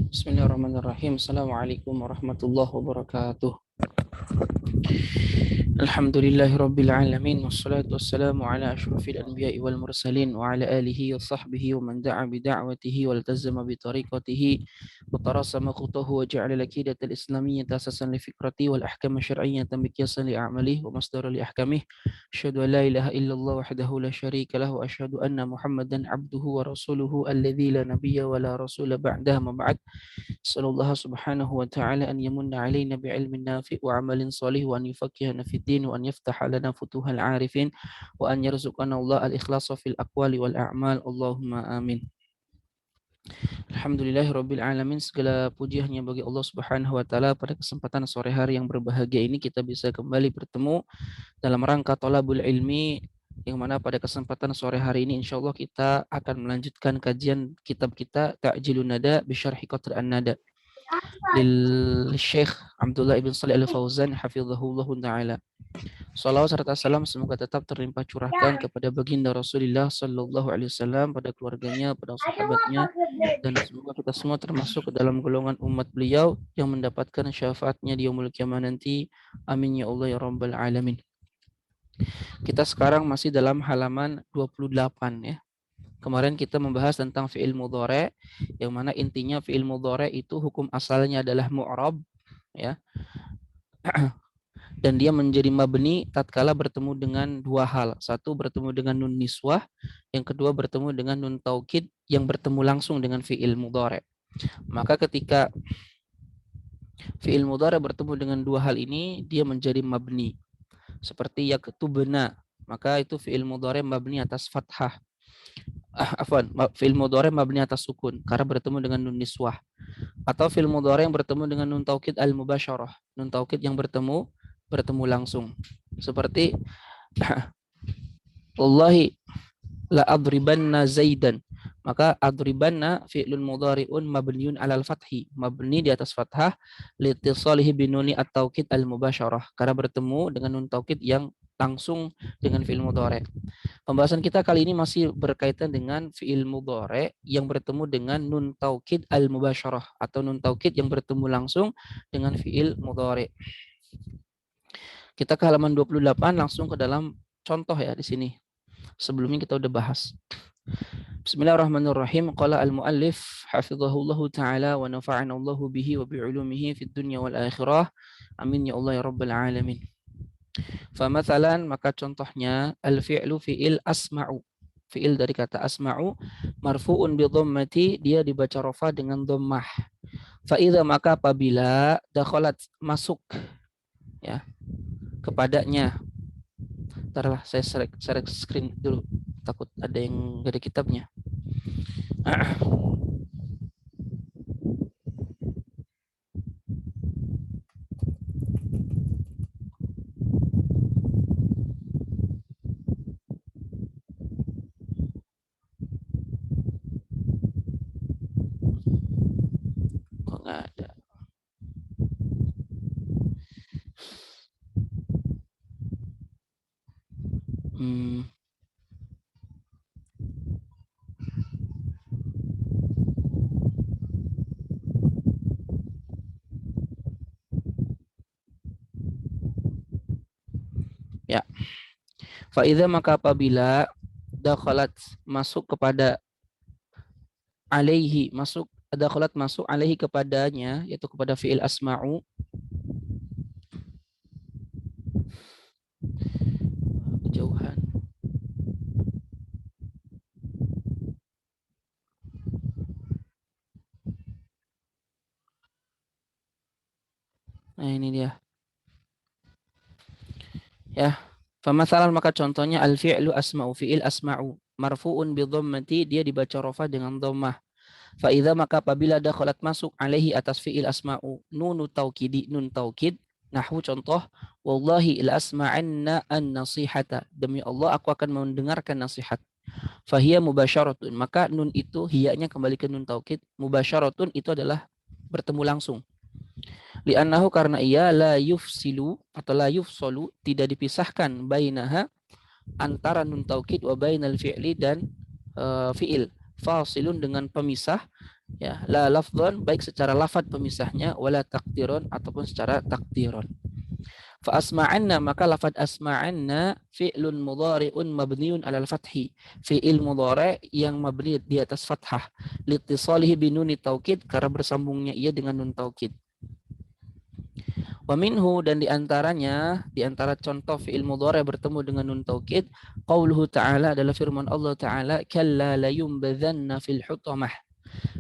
Bismillahirrahmanirrahim. Assalamualaikum warahmatullahi wabarakatuh. Alhamdulillahirabbil alamin wassalatu wassalamu ala asyrafil anbiya'i wal mursalin wa ala alihi wa sahbihi wa man da'a bi da'watihi wa iltazama bi tariqatihi wa tarasama khutahu wa ja'ala lakidatal islamiyyata asasan li fikrati wal ahkam syar'iyyatan miqyasan li a'malihi wa masdaran li ahkamih. Asyhadu an la ilaha illallah wahdahu la syarika lahu wa asyhadu anna Muhammadan abduhu wa rasuluhu alladzi la nabiyya wa la rasula ba'dahu ma ba'd. Sallallahu subhanahu wa ta'ala an yamunna alaina bi'ilmin nafi' wa amalin salih wa an yufaqihana fid din wa an yaftaha lana futuhal arifin wa an yarzuqana Allah al-ikhlasa fil aqwali wal a'mal. Allahumma amin. Alhamdulillahirabbil alamin. Segala puji hanya bagi Allah Subhanahu wa taala. Pada kesempatan sore hari yang berbahagia ini kita bisa kembali bertemu dalam rangka thalabul ilmi, yang mana pada kesempatan sore hari ini insyaallah kita akan melanjutkan kajian kitab kita Ta'jilun Nada bi Syarhi Qatr An-Nada lil Syekh Abdullah ibn Shalih Al-Fauzan hafizahullah taala. Salawat serta salam semoga tetap terlimpah curahkan kepada baginda Rasulullah sallallahu alaihi wasallam, pada keluarganya, pada sahabatnya, dan semoga kita semua termasuk ke dalam golongan umat beliau yang mendapatkan syafaatnya di yaumul kiamah nanti. Amin ya Allah ya rabbal alamin. Kita sekarang masih dalam halaman 28 ya. Kemarin kita membahas tentang fi'il mudhari', yang mana intinya fi'il mudhari' itu hukum asalnya adalah mu'rab ya. Dan dia menjadi mabni tatkala bertemu dengan dua hal. Satu, bertemu dengan nun niswah, yang kedua bertemu dengan nun taukid yang bertemu langsung dengan fi'il mudhari'. Maka ketika fi'il mudhari' bertemu dengan dua hal ini, dia menjadi mabni. Seperti yaktubna, maka itu fi'il mudhari' mabni atas fathah. Fi'il mudhari' mabni atas sukun karena bertemu dengan nun niswah. Atau fi'il mudhari' yang bertemu dengan nun taukid al-mubasyarah, nun taukid yang bertemu langsung. Seperti wallahi la adribanna zaidan, maka adribanna fi'lun mudhari'un mabniun 'alal fathi, mabni di atas fathah litisalihi binuni at-taukid al-mubasyarah, karena bertemu dengan nun taukid yang langsung dengan fi'il mudhari'. Pembahasan kita kali ini masih berkaitan dengan fi'il mudhari' yang bertemu dengan nun taukid al-mubasyarah atau nun taukid yang bertemu langsung dengan fi'il mudhari'. Kita ke halaman 28 langsung ke dalam contoh ya di sini. Sebelumnya kita udah bahas. Bismillahirrahmanirrahim. Qala al-muallif hafizahullahu taala wa nafa'ana Allahu bihi wa bi'ulumihi fid dunya wal akhirah. Amin ya Allah ya rabbal alamin. Famathalan, maka contohnya al-fi'lu fi'il asma'u. Fi'il dari kata asma'u marfu'un bi dhammati, dia dibaca rafa dengan dhammah. Fa idza, maka apabila dakhalat masuk ya kepadanya. Ntarlah saya share screen dulu, takut ada yang gak ada kitabnya. Kok nggak ada? Ya. Fa'idha, maka apabila dakhalat masuk kepada alaihi, dakhalat masuk alaihi kepadanya, yaitu kepada fi'il asma'u. Kejauhan. Nah ini dia. Ya. Famasalan, maka contohnya al-fi'lu asma'u, fi'il asma'u marfu'un bi dhammati, dia dibaca rafa dengan dhammah. Fa idza, maka apabila dakhalat masuk alaihi atas fi'il asma'u nunu taukidi, nun taukid. Nahwu contoh, wallahi la asma'anna an-nasihata, demi Allah aku akan mendengarkan nasihat. Fahiya mubasyaratun, maka nun itu hiyanya kembali ke nun taukid. Mubasyaratun itu adalah bertemu langsung. Li'annahu, karena ia la yufsilu atau la yufsalu, tidak dipisahkan bainaha, antara nun taukid wa bainal fi'li dan fi'il. fasilun dengan pemisah, ya, la lafdhan baik secara lafadz pemisahnya, wala takdiron ataupun secara takdiron. Fa asma'anna maka lafad asma'anna fi'lun mudhari'un mabniun 'alal fathi, fi'il mudhari' yang mabni di atas fathah, liittisalihi binuni taukid karena bersambungnya ia dengan nun taukid. Wa minhu dan diantaranya, diantara contoh fi'il mudhari' bertemu dengan nun taukid, qauluhu ta'ala adalah firman Allah Ta'ala, kalla layumbadzanna fil hutamah.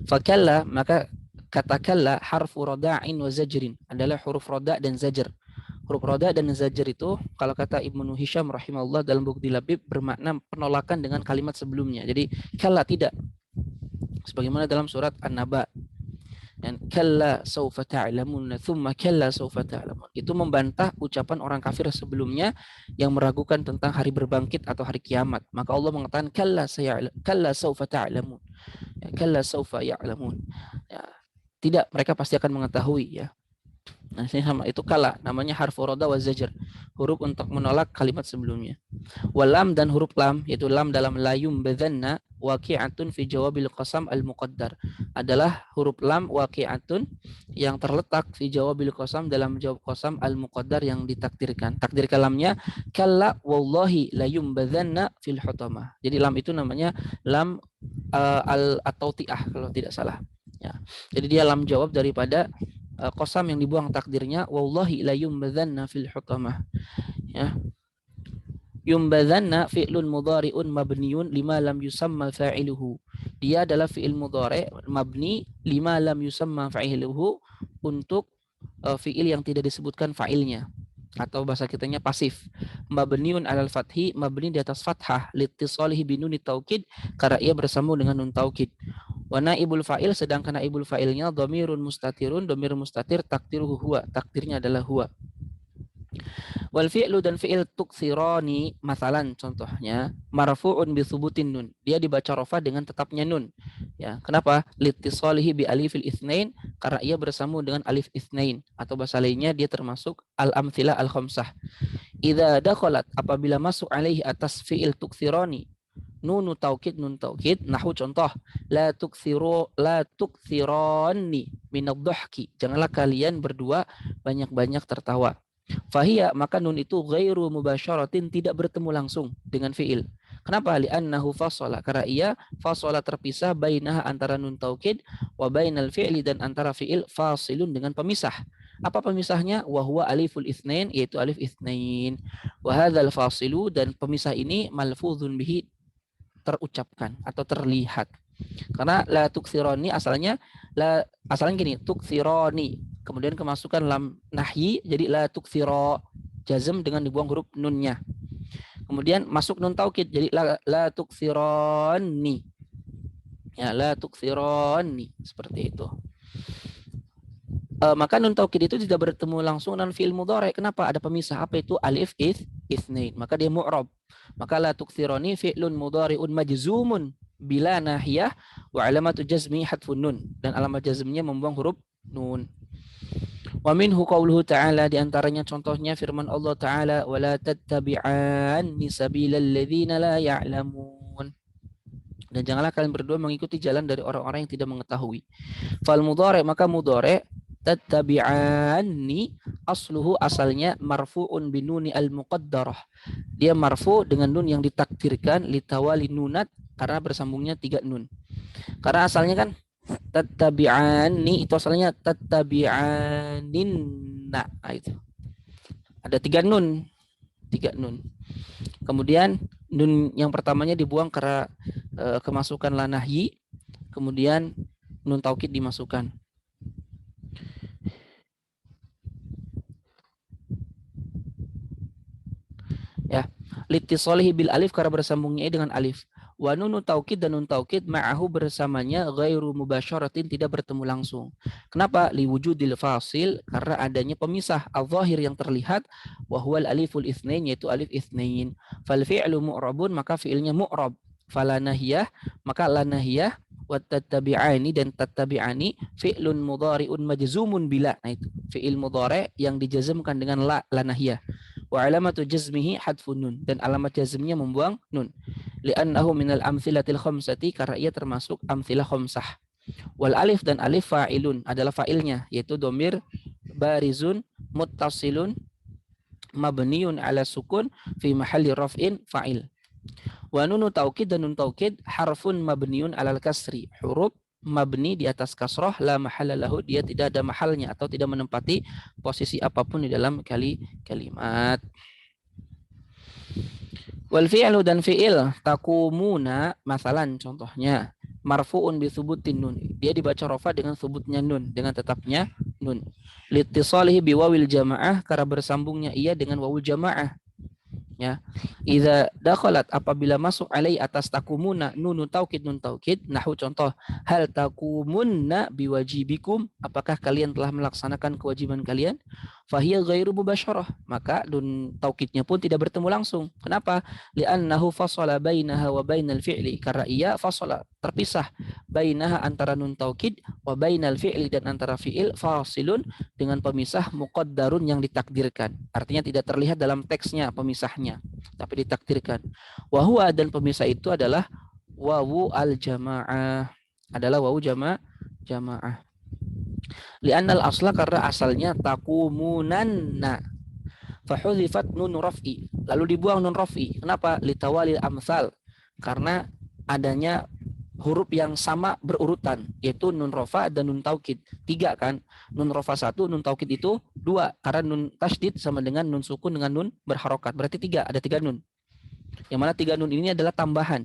Fakalla maka kata kalla harfu rada'in wa zajrin adalah huruf rada' dan zajr. Huruf rada' dan zajr itu kalau kata Ibnu Hisham rahimahullah dalam buku Dilabib bermakna penolakan dengan kalimat sebelumnya. Jadi kalla tidak. Sebagaimana dalam surat An-Naba. Dan kalla saufa ta'lamun thumma kalla saufa ta'lamun. Itu membantah ucapan orang kafir sebelumnya yang meragukan tentang hari berbangkit atau hari kiamat. Maka Allah mengatakan kalla saufa ta'lamun. Ya, kalla saufa ya'lamun. Ya, tidak, mereka pasti akan mengetahui ya. Nah, ini sama itu kala namanya harfu rada wa zajr, huruf untuk menolak kalimat sebelumnya. Walam dan huruf lam yaitu lam dalam layum badzanna waqi'atun fi jawabil qasam al muqaddar adalah huruf lam waqi'atun yang terletak fi jawabil qasam dalam jawab qasam al muqaddar yang ditakdirkan. Takdir kalamnya kalla wallahi layum badzanna fil hutamah. Jadi lam itu namanya lam al-tauti'ah kalau tidak salah. Ya. Jadi dia lam jawab daripada qasam yang dibuang takdirnya wallahi la yumbadzanna fil hutamah. Ya. Yumbadzanna fi'lun mudhari'un mabniun lima lam yusamma fa'iluhu. Dia adalah fi'il mudhari' mabni lima lam yusamma fa'iluhu untuk fi'il yang tidak disebutkan fa'ilnya atau bahasa kitanya pasif. Mabniun 'alal fathi mabni di atas fathah liittisalihi binuni taukid karena ia bersambung dengan nun taukid. Wa naibul fa'il sedangkan naibul fa'ilnya dhamirun mustatirun, dhamir mustatir takdiruhu huwa, takdirnya adalah huwa. Wal fi'lu dan fi'il tukthirani masalan contohnya marfu'un bi thubutin nun. Dia dibaca rafa dengan tetapnya nun. Ya, kenapa? Liittisalihi bi alifil itsnain karena ia bersambung dengan alif itsnain atau bahasa lainnya dia termasuk al-amtsilah al-khamsah. Idza dakhalat apabila masuk alaihi atas fi'il tukthirani nunu taukid nun taukid nahwu contoh la tukthirani minadh-dhahki janganlah kalian berdua banyak-banyak tertawa. Fahia maka nun itu ghairu mubasyaratin tidak bertemu langsung dengan fiil. Kenapa? Li'annahu fasala karena ia fasala terpisah bainaha antara nun taukid wa bainal fi'li dan antara fiil fasilun dengan pemisah. Apa pemisahnya? Wa huwa aliful itsnain yaitu alif itsnain. Wa hadzal fasilu dan pemisah ini malfuzun bihi terucapkan atau terlihat. Karena la tukthirani asalnya gini, tukthirani. Kemudian kemasukan lam nahyi jadi la tukthiro jazm dengan dibuang huruf nunnya. Kemudian masuk nun taukid jadi la tukthirani. Ya, la tukthirani seperti itu. Maka nun taukid itu tidak bertemu langsung dengan fi'il mudhari'. Kenapa? Ada pemisah. Apa itu? Alif itsnain. Maka dia mu'rab. Maka la tukthirani fi'lun mudhari'un majzumun bila nahiyah wa alamatu jazmi hadfun nun dan alamat jazmnya membuang huruf nun. Wa minhu qauluhu ta'ala di antaranya contohnya firman Allah Ta'ala wala tattabi'anni sabilal ladzina la ya'lamun. Dan janganlah kalian berdua mengikuti jalan dari orang-orang yang tidak mengetahui. Fal mudhari' maka mudhari' tattabi'anni asluhu asalnya marfu'un binuni al-muqaddarah. Dia marfu dengan nun yang ditakdirkan litawali nunat karena bersambungnya 3 nun. Karena asalnya kan tattabi'anni itu asalnya tattabi'aninna. Nah, itu. Ada 3 nun. 3 nun. Kemudian nun yang pertamanya dibuang karena kemasukan la nahyi. Kemudian nun taukid dimasukkan. Ya, litisolihi bil alif karena bersambungnya dengan alif. Wa nunu taukid dan nun taukid ma'ahu bersamanya ghairu mubasyaratin tidak bertemu langsung. Kenapa? Liwujudil fasil karena adanya pemisah al-zahir yang terlihat wa huwal aliful itsnain yaitu alif itsnain. Fal fi'lu mu'rabun maka fi'ilnya mu'rab. Fala nahiyah maka la nahiyah wa tattabi'ani dan tattabi'ani fi'lun mudhari'un majzumun bila. Nah itu fi'il mudhari' yang dijazmkan dengan la nahiyah. Wa alamatu jazmihi hadfun nun, dan alamat jazmnya membuang nun. Li'annahu minal amthilatil khamsati, karena ia termasuk amthilah khamsah. Wal alif, dan alif fa'ilun, adalah fa'ilnya, yaitu domir barizun muttasilun mabniun ala sukun fi mahalli raf'in fa'il. Wa nunu taukid, dan nun taukid harfun mabniun alal kasri, huruf mabni di atas kasroh, la mahalla lahu, dia tidak ada mahalnya atau tidak menempati posisi apapun di dalam kalimat. Wal fi'lu, dan fi'il takumuna, masalan contohnya marfu'un bi thubutin nun, dia dibaca rafa dengan thubutnya nun, dengan tetapnya nun. Litisalihi bi wawil jamaah, karena bersambungnya ia dengan wawul jamaah. Ya, idza dakhalat, apabila masuk alai atas takumuna nunu taukid, nun taukid, nahu contoh, hal takumunna biwajibikum, apakah kalian telah melaksanakan kewajiban kalian? Fahiya ghairu mubasyarah, maka nun taukidnya pun tidak bertemu langsung. Kenapa? Li'annahu fasala bainaha wa bainal fi'li, karena ia fasala, terpisah, bainaha, antara nun taukid, wa bainal fi'li, dan antara fi'il, fasilun, dengan pemisah muqaddarun, yang ditakdirkan. Artinya tidak terlihat dalam teksnya pemisahnya, tapi ditakdirkan. Wa huwa, dan pemisah itu adalah wawu al-jamaah, adalah wawu jamaah. Li'annal asla, karena asalnya takumunanna, fahudhifat nun raf'i, lalu dibuang nun raf'i. Kenapa? Litawalil amsal, karena adanya huruf yang sama berurutan, yaitu nun rofa dan nun taukid. 3 kan? Nun rofa 1, nun taukid itu 2, karena nun tasydid sama dengan nun sukun dengan nun berharokat. Berarti 3, ada 3 nun. Yang mana 3 nun ini adalah tambahan.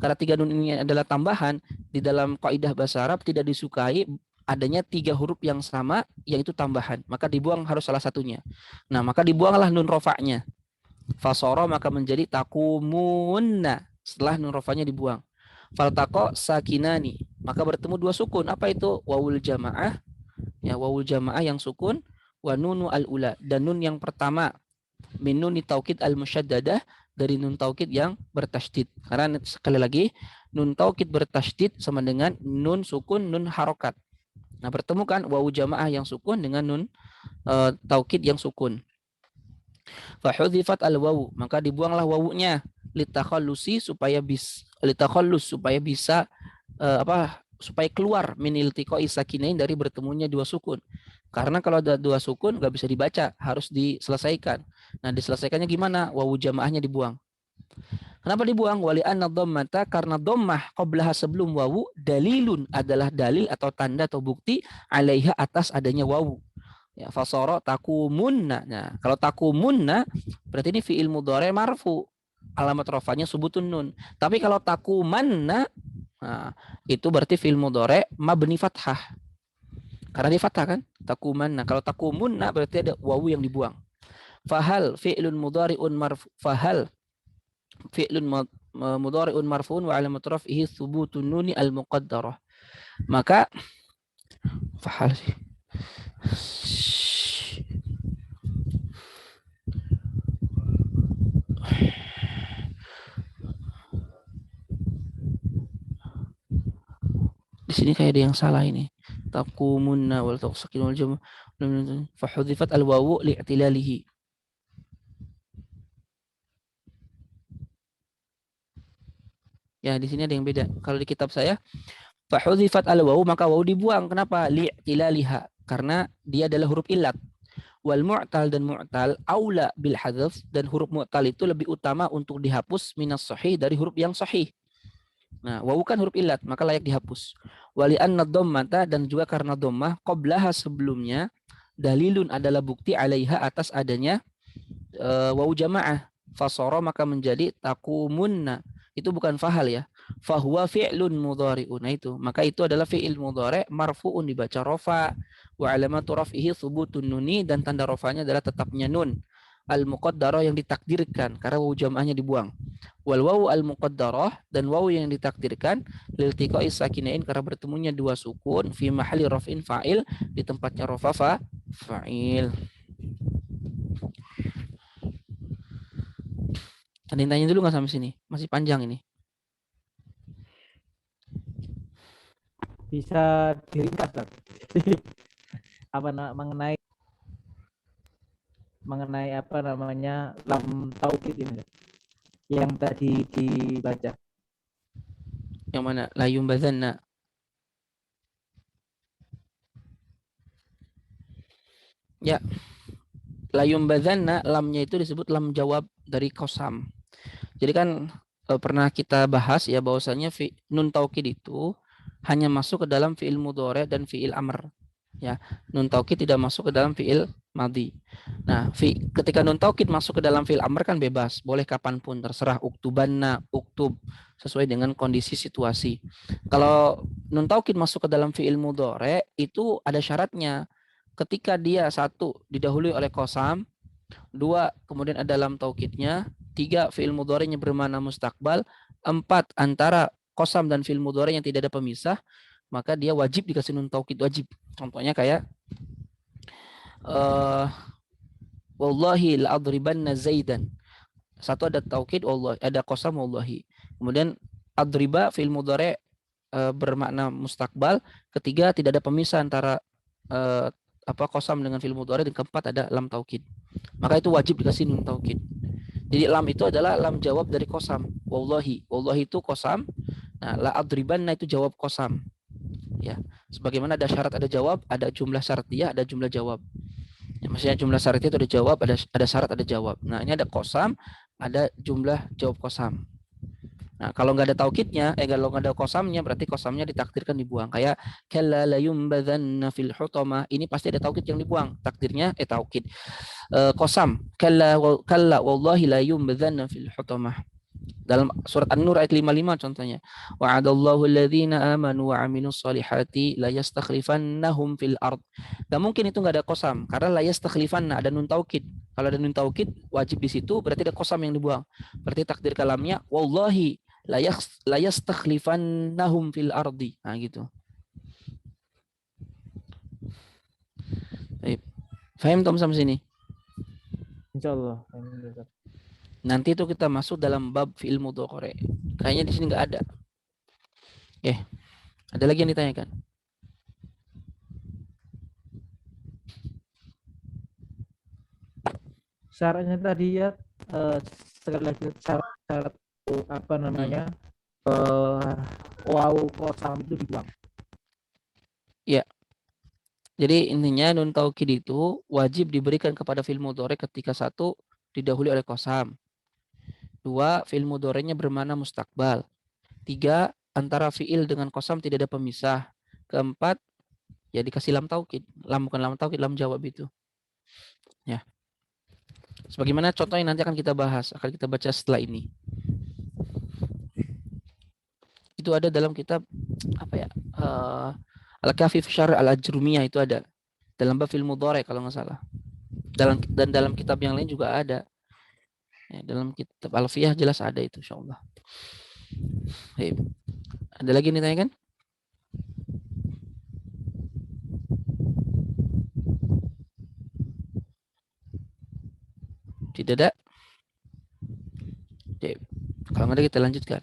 Karena 3 nun ini adalah tambahan, di dalam kaidah bahasa Arab tidak disukai adanya 3 huruf yang sama, yaitu tambahan. Maka dibuang harus salah satunya. Nah, maka dibuanglah nun rofa'nya. Fasoro, maka menjadi takumunna, setelah nun rofa'nya dibuang. Faltaqo sakinani, maka bertemu 2 sukun. Apa itu? Wawul jamaah, ya, wawul jamaah yang sukun, wa nunu al-ula, dan nun yang pertama, min nuni taukid al-musyaddadah, dari nun taukid yang bertasydid. Karena sekali lagi, nun taukid bertasydid sama dengan nun sukun, nun harokat. Nah, bertemu kan wawu jamaah yang sukun dengan nun taukid yang sukun. Fahudhifat al-wawu, maka dibuanglah wawunya, litakhallusi, supaya bisa supaya keluar min iltiqai sakinain, dari bertemunya 2 sukun. Karena kalau ada 2 sukun nggak bisa dibaca, harus diselesaikan. Nah, diselesaikannya gimana? Wawu jamaahnya dibuang. Kenapa dibuang? Wali anna dhammata, karena dhammah qablaha, sebelum wawu, dalilun, adalah dalil atau tanda atau bukti, alaiha, atas adanya wawu. Ya, fasara takumunna. Nah, kalau takumunna berarti ini fi'il mudhari marfu. Alamat rafanya subutun nun. Tapi kalau takumanna, nah, itu berarti fi'il mudhari mabni fathah. Karena dia fathah kan? Takumanna. Kalau takumunna berarti ada wawu yang dibuang. Fahal fi'lun mudhari'un marfu, fahal fi'lun mudhari'un marfu'un wa alamat raf'ihi thubutun nuni al-muqaddarah. Maka fahal sih. Di sini kayak ada yang salah ini. Taqumunna wal taqsakin wal jam' fahudhifat al wawu li'tilalihi. Ya, di sini ada yang beda. Kalau di kitab saya fahudhifat al wawu, maka wawu dibuang. Kenapa? Li'tilaliha, karena dia adalah huruf ilat. Wal mu'tal, dan mu'tal aula bil hadzaf, dan huruf mu'tal itu lebih utama untuk dihapus minas sahih, dari huruf yang sahih. Nah, wawu kan huruf ilat, maka layak dihapus. Wali anna dhammata, dan juga karena dhammah qablaha, sebelumnya, dalilun, adalah bukti, alaiha, atas adanya wawu jamaah. Fasara, maka menjadi takumunna. Itu bukan fahal ya. Fahuwa fi'lun mudhari'un. Nah, itu. Maka itu adalah fi'il mudhari' marfu'un, dibaca rafa. Wa alamatu raf'ihi thubutun nuni, dan tanda rafanya adalah tetapnya nun. Al-muqaddarah, yang ditakdirkan, karena wawu jamaahnya dibuang. Wal wawu al-muqaddarah, dan wawu yang ditakdirkan, liltiqai sakinain, karena bertemunya 2 sukun, fi mahalli raf'in fa'il, di tempatnya rafa fa'il. Ada yang tanya dulu nggak sampai sini? Masih panjang ini. Bisa diringkas, Pak. Apa mengenai mengenai apa namanya lam taukid ini yang tadi dibaca. Yang mana? La yumbadzanna. Ya, la yumbadzanna, lamnya itu disebut lam jawab dari qasam. Jadi kan pernah kita bahas ya bahwasanya nun taukid itu hanya masuk ke dalam fiil mudhari dan fiil amr. Ya, nun taukid tidak masuk ke dalam fiil madhi. Nah, ketika nun taukid masuk ke dalam fiil amr kan bebas, boleh kapanpun terserah uktubanna, uktub sesuai dengan kondisi situasi. Kalau nun taukid masuk ke dalam fiil mudhari itu ada syaratnya. Ketika dia satu didahului oleh qasam, dua kemudian ada lam taukidnya, tiga fiil mudhari'nya bermakna mustakbal, empat antara qasam dan fiil mudhari' yang tidak ada pemisah, maka dia wajib dikasih nun taukid wajib. Contohnya kayak wallahi la'adribanna zaidan. Satu ada taukid wallahi, ada qasam wallahi. Kemudian adriba fiil mudhari' bermakna mustakbal, ketiga tidak ada pemisah antara qasam dengan fiil mudhari', dan keempat ada lam taukid. Maka itu wajib dikasih nun taukid. Jadi lam itu adalah lam jawab dari qasam. Wallahi, wallahi itu qasam. Nah, la adribanna itu jawab qasam. Ya, sebagaimana ada syarat ada jawab, ada jumlah syarat dia, ada jumlah jawab. Ya, maksudnya jumlah syarat itu ada jawab, ada syarat ada jawab. Nah, ini ada qasam, ada jumlah jawab qasam. Nah, kalau nggak ada taukidnya, kalau nggak ada qasamnya, berarti qasamnya ditakdirkan dibuang. Kayak kalla la yumbadzanna fil hutamah, ini pasti ada taukid yang dibuang. Takdirnya taukid. Qasam, kalla wallahi la yumbadzanna fil hutamah. Dalam surat An-Nur ayat 55 contohnya. Wa'adallahu alladhina amanu wa 'amilus solihati la yastakhlifannahum fil ard. Gak mungkin itu nggak ada qasam karena la yastakhlifanna ada nun taukid. Kalau ada nun taukid wajib di situ berarti ada qasam yang dibuang. Berarti takdir kalamnya wallahi la yastakhlifannahum fil ardi. Nah gitu. Baik. Faham Tom sampai sini? Insyaallah. Nanti itu kita masuk dalam bab fi'il mudhari'. Kayaknya di sini nggak ada. Ada lagi yang ditanyakan? Syaratnya tadi ya sekali lagi syarat apa namanya waw qasam itu dibuang. Ya. Jadi intinya nun taukid itu wajib diberikan kepada fi'il mudhari' ketika satu didahului oleh qasam. Dua, fi'il mudhari'nya bermakna mustakbal. Tiga, antara fi'il dengan qasam tidak ada pemisah. Keempat, ya dikasih lam taukid. Lam bukan lam taukid, lam jawab itu. Ya. Sebagaimana contohnya nanti akan kita bahas, akan kita baca setelah ini. Itu ada dalam kitab apa ya? Al-Kafi fi Syarh Al-Ajrumiyah itu ada. Dalam bab fi'il mudhari' kalau nggak salah. Dan dalam kitab yang lain juga ada. Ya, dalam kitab Alfiyah jelas ada itu insyaallah. Baik. Ada lagi yang ditanyakan? Tidak ada? Baik. Kalau nggak ada kita lanjutkan.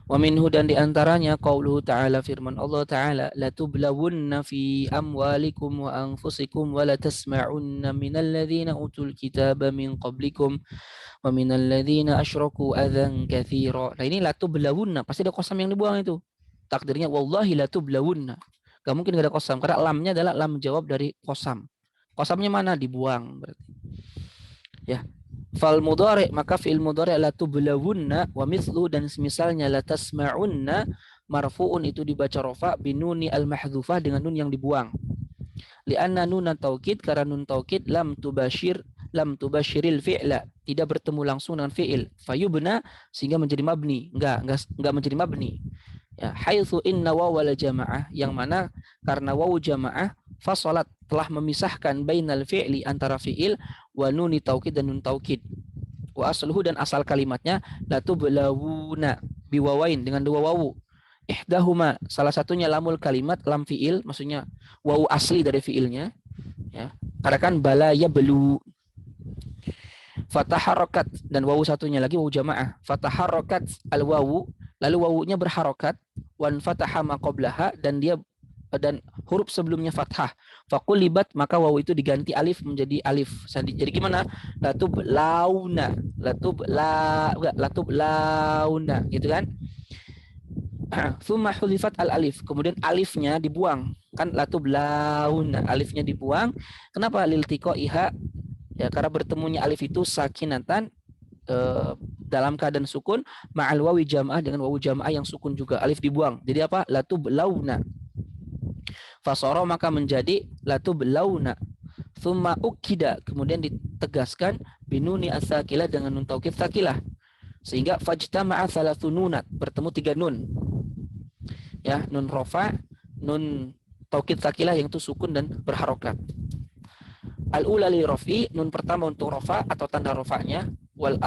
Wa minhu, dan diantaranya qauluhu ta'ala, firman Allah ta'ala, la tublawunna fi amwalikum wa anfusikum wa la tasma'unna minal ladzina utul kitaba min qablikum wa minal ladzina asyraku adzan katsira. Nah ini la tublawunna, pasti ada qasam yang dibuang itu. Takdirnya wallahi la tublawunna. Gak mungkin gak ada qasam karena lamnya adalah lam jawab dari qasam. Qasamnya mana? Dibuang berarti. Ya. Fal mudhari', maka fi'il mudhari' la tublawunna wa mithlu, dan semisalnya la tasma'unna marfu'un itu dibaca rafa binuni al-mahdhufah dengan nun yang dibuang. Li'anna nun taukid, karena nun taukid lam tubashiril fi'la, tidak bertemu langsung dengan fi'il. Fayubna, sehingga menjadi mabni. Enggak menjadi mabni. Ya, haitsu inna wawal jamaah, yang mana karena wawu jamaah fasalat, telah memisahkan bainal fi'li, antara fi'il, wa nuni taukid, dan nun taukid. Wa asluhu, dan asal kalimatnya la tublawuna biwawain, dengan dua wawu. Ihdahuma, salah satunya lamul kalimat, lam fi'il, maksudnya wawu asli dari fi'ilnya. Ya, karena kan bala ya belu. Fataharokat, dan wawu satunya lagi wawu jamaah. Fataharokat al wawu, lalu wawunya berharokat. Wan fataha maqoblaha, dan dia dan huruf sebelumnya fathah. Faqulibat, maka wawu itu diganti alif menjadi alif. Jadi gimana? Latub launa, latub launa, gitu kan? Thumma hulifat al alif, kemudian alifnya dibuang, kan latub launa, alifnya dibuang. Kenapa? Liltiko iha, ya karena bertemunya alif itu sakinatan, dalam keadaan sukun, ma'al wawi jamaah, dengan wawu jamaah yang sukun juga, alif dibuang. Jadi apa? Latub launa. Fasoro, maka menjadi latub launa. Thumma ukida, kemudian ditegaskan binuni as-sakilah, dengan nun taukid sakilah, sehingga fajtama'a salatsu nunat, bertemu 3 nun. Ya, nun rofa, nun taukid sakilah yang itu sukun dan berharokat. Al-ula li rofi, nun pertama untuk rofa atau tanda rofanya, wal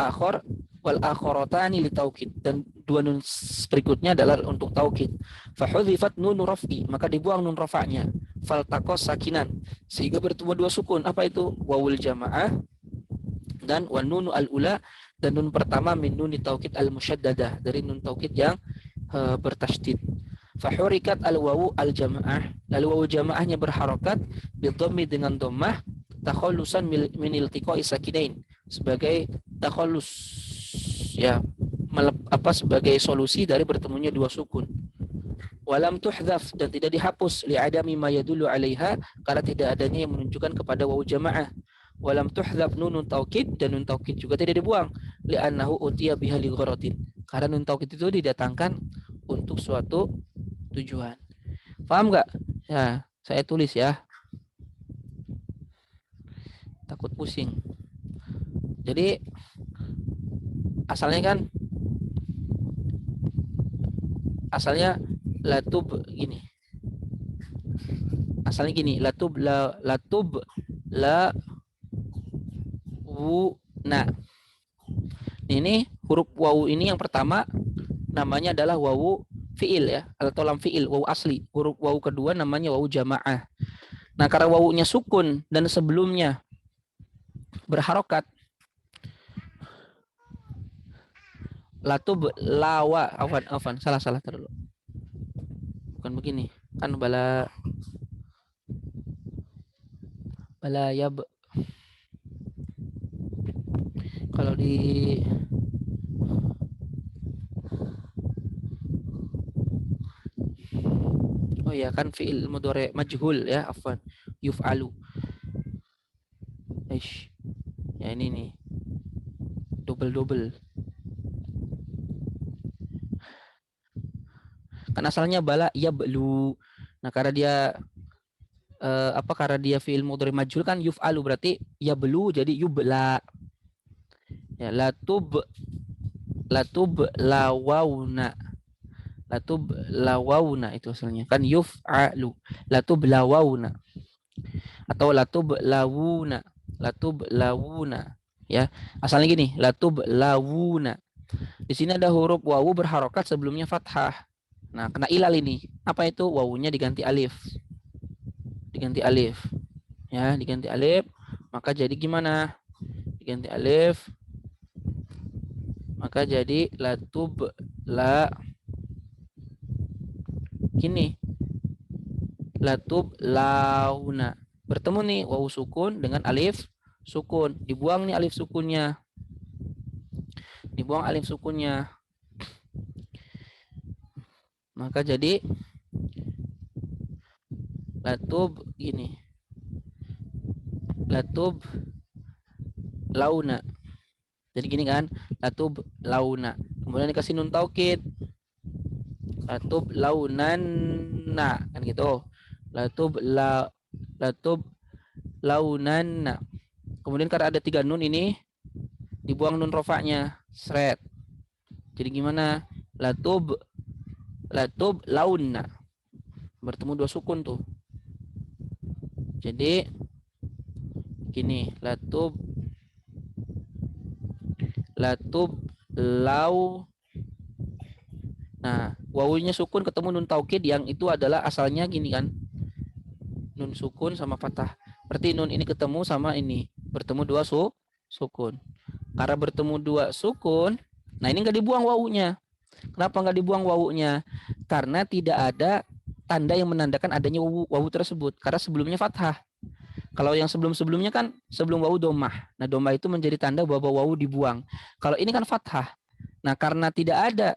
akhorotani li taukid, dan 2 nun berikutnya adalah untuk taukid. Fahudhifat nun rofi, maka dibuang nun rofanya. Faltaqos sakinan, sehingga bertemu 2 sukun. Apa itu? Wawul jamaah dan wan nunu al-ula, dan nun pertama min nuni taukid al-musyaddadah, dari nun taukid yang bertasydid. Fahurikat al-wawu al-jamaah, lalu wawu jamaahnya berharokat bidhammi, dengan dhammah, takhallusan min iltiqa'i sakinain, sebagai takhallus, ya, sebagai solusi dari bertemunya 2 sukun. Walam tuhdhaf, dan tidak dihapus, li'adami ma yadullu 'alaiha, karena tidak adanya yang menunjukkan kepada wawu jamaah. Walam tuhdhaf nunun taukid, dan nun taukid juga tidak dibuang, li'annahu utiya biha li gharadin, karena nun taukid itu didatangkan untuk suatu tujuan. Paham nggak? Ya, saya tulis ya. Takut pusing. Jadi asalnya latub gini. Asalnya gini, latub la wu na. Ini huruf wawu ini yang pertama namanya adalah wawu fiil, ya, atau lam fiil, wawu asli. Huruf wawu kedua namanya wawu jamaah. Nah, karena wawunya sukun dan sebelumnya berharokat, latub lawa, afan, salah dulu. Bukan begini, kan bala ya, kalau di oh ya, kan fiil mudhari majhul, ya, afwan, yuf'alu. Ya, ini nih double. Kan asalnya bala ya belu. Nah, karena dia karena dia fiil mudhari majhul kan yuf'alu, berarti ya belu jadi yubla. Ya, latub lawawna. Latub lawawna itu asalnya kan yuf'alu. Latub lawawna atau latub lawuna. Ya, asalnya gini, latub lawuna. Di sini ada huruf wawu berharokat, sebelumnya fathah. Nah, kena ilal ini. Apa itu? Wawunya diganti alif. Ya, diganti alif. Maka jadi gimana? Diganti alif. Maka jadi latub la gini. Latub launa. Bertemu nih wawu sukun dengan alif sukun. Dibuang nih alif sukunnya. Maka jadi latub gini. Latub launa. Jadi gini kan, latub launa. Kemudian dikasih nun taukid. Latub launanna, kan gitu. Latub launanna. Kemudian karena ada 3 nun ini, dibuang nun rofanya, seret. Jadi gimana? Latub launna. Bertemu 2 sukun tuh. Jadi gini, latub lau. Nah, wawunya sukun ketemu nun taukid, yang itu adalah asalnya gini kan, nun sukun sama fathah. Berarti nun ini ketemu sama ini, bertemu 2 sukun. Karena bertemu 2 sukun, nah ini nggak dibuang wawunya. Kenapa nggak dibuang wawunya? Karena tidak ada tanda yang menandakan adanya wawu tersebut karena sebelumnya fathah. Kalau yang sebelum-sebelumnya kan sebelum wawu domah. Nah, domah itu menjadi tanda bahwa wawu dibuang. Kalau ini kan fathah. Nah, karena tidak ada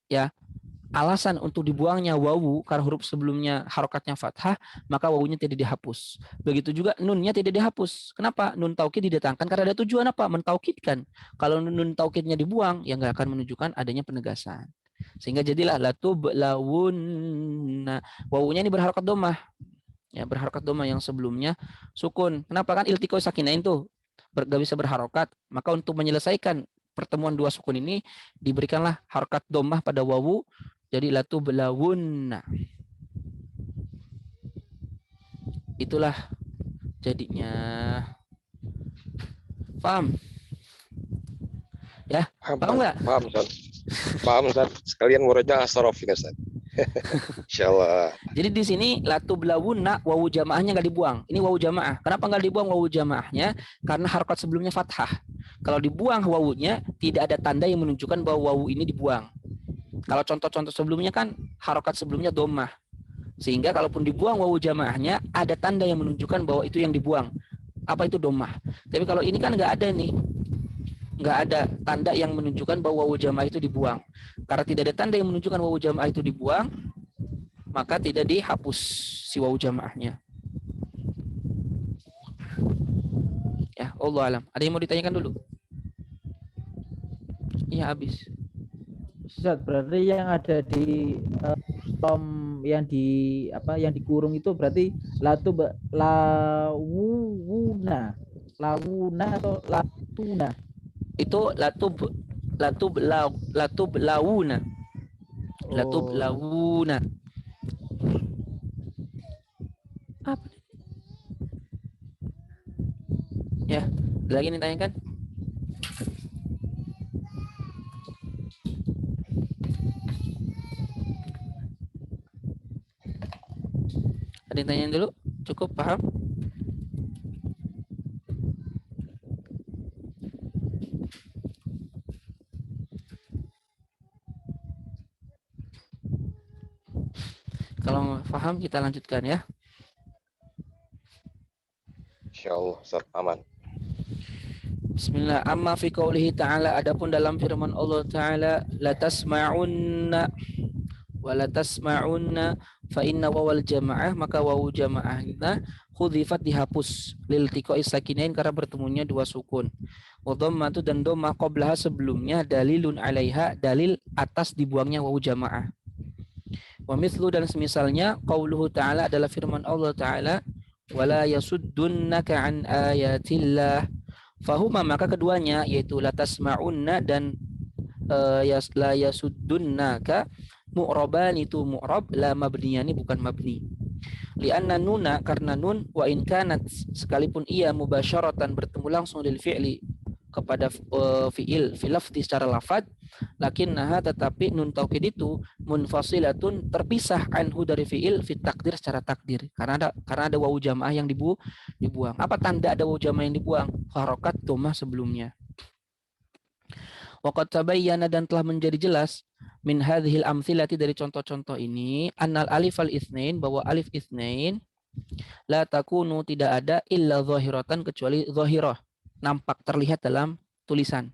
ya alasan untuk dibuangnya wawu karena huruf sebelumnya harokatnya fathah, maka wawunya tidak dihapus. Begitu juga nunnya tidak dihapus. Kenapa? Nun taukid didatangkan karena ada tujuan apa? Mentaukidkan. Kalau nun taukidnya dibuang, ya nggak akan menunjukkan adanya penegasan. Sehingga jadilah latub lawun. Nah, wawunya ini berharokat domah. Ya, berharokat domah yang sebelumnya sukun. Kenapa? Kan iltiko sakinain tuh gak bisa berharokat. Maka untuk menyelesaikan pertemuan dua sukun ini diberikanlah harokat domah pada wawu. Jadi latub lawun. Itulah jadinya. Paham? Ya, paham nggak? Paham, Ustaz. Paham, Ustaz. Sekalian murojaah sorof ini, Ustaz. Insyaallah. Jadi di sini latub lawunna wawu jamaahnya nggak dibuang. Ini wawu jamaah. Kenapa nggak dibuang wawu jamaahnya? Karena harokat sebelumnya fathah. Kalau dibuang wawunya, tidak ada tanda yang menunjukkan bahwa wawu ini dibuang. Kalau contoh-contoh sebelumnya kan harokat sebelumnya domah. Sehingga kalaupun dibuang wawu jamaahnya, ada tanda yang menunjukkan bahwa itu yang dibuang. Apa itu domah? Tapi kalau ini kan nggak ada nih. Nggak ada tanda yang menunjukkan bahwa wawu jamaah itu dibuang. Karena tidak ada tanda yang menunjukkan wawu jamaah itu dibuang, maka tidak dihapus si wawu jamaahnya. Ya, Allah alam. Ada yang mau ditanyakan dulu? Iya, habis. Ustaz, berarti yang ada di tom yang dikurung itu berarti lawuna atau latuna? Itu latub lawuna. Latub lawuna. Apa? Ya, lagi nih tanyakan. Ada yang tanyain dulu? Cukup paham? Kalau paham kita lanjutkan ya. Insyaallah, Ustaz, aman. Bismillah. Amma fi qaulihi ta'ala, adapun dalam firman Allah Ta'ala, la tasma'unna wa la tasma'unna fa inna wawal jamaah, maka wawu jamaahnya khudhifat dihapus lil tiqai sakinain karena bertemunya dua sukun. Wa dhammatu dan dhammah qablaha sebelumnya dalilun 'alaiha, dalil atas dibuangnya wawu jamaah. Wa mithlu dan semisalnya qauluhu ta'ala adalah firman Allah Ta'ala, wala yasuddunaka an ayatillah. Fahuma maka keduanya yaitu la tasma'unna dan la yasuddunaka mu'raban itu mu'rab, la mabniyani bukan mabni. Lianna nuna karena nun wa in kanat sekalipun ia mubasyaratan bertemu langsung lil fi'li kepada fi'il filafdi secara lafad, lakinnaha tetapi nun taukid itu munfasilatun terpisah anhu dari fi'il fit takdir secara takdir karena ada wawu jamaah yang dibuang. Apa tanda ada wawu jamaah yang dibuang? Harokat domah sebelumnya. Waqad tabayyana dan telah menjadi jelas min hadhil amthilati dari contoh-contoh ini annal alif al itsnain bahwa alif itsnain la takunu tidak ada illa zahiratan kecuali zahirah, nampak terlihat dalam tulisan.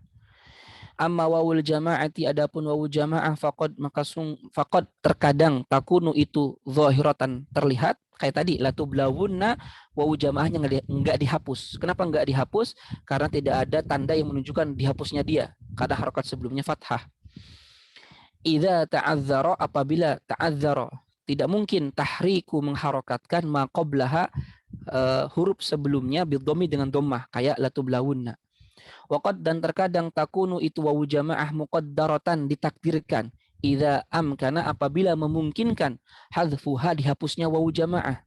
Amma wawul jamaati adapun wawu jamaah faqad terkadang takunu itu zahiratan terlihat kayak tadi latublawunna wawu jamaahnya enggak dihapus. Kenapa enggak dihapus? Karena tidak ada tanda yang menunjukkan dihapusnya dia karena harokat sebelumnya fathah. Idza ta'azzara apabila ta'azzara tidak mungkin tahriku mengharokatkan ma qablaha huruf sebelumnya bidhammi dengan dhammah kayak latublawunna. Waqad dan terkadang takunu itu wawu jamaah muqaddaratan ditakdirkan idza amkana apabila memungkinkan hadzfuha dihapusnya wawu jamaah.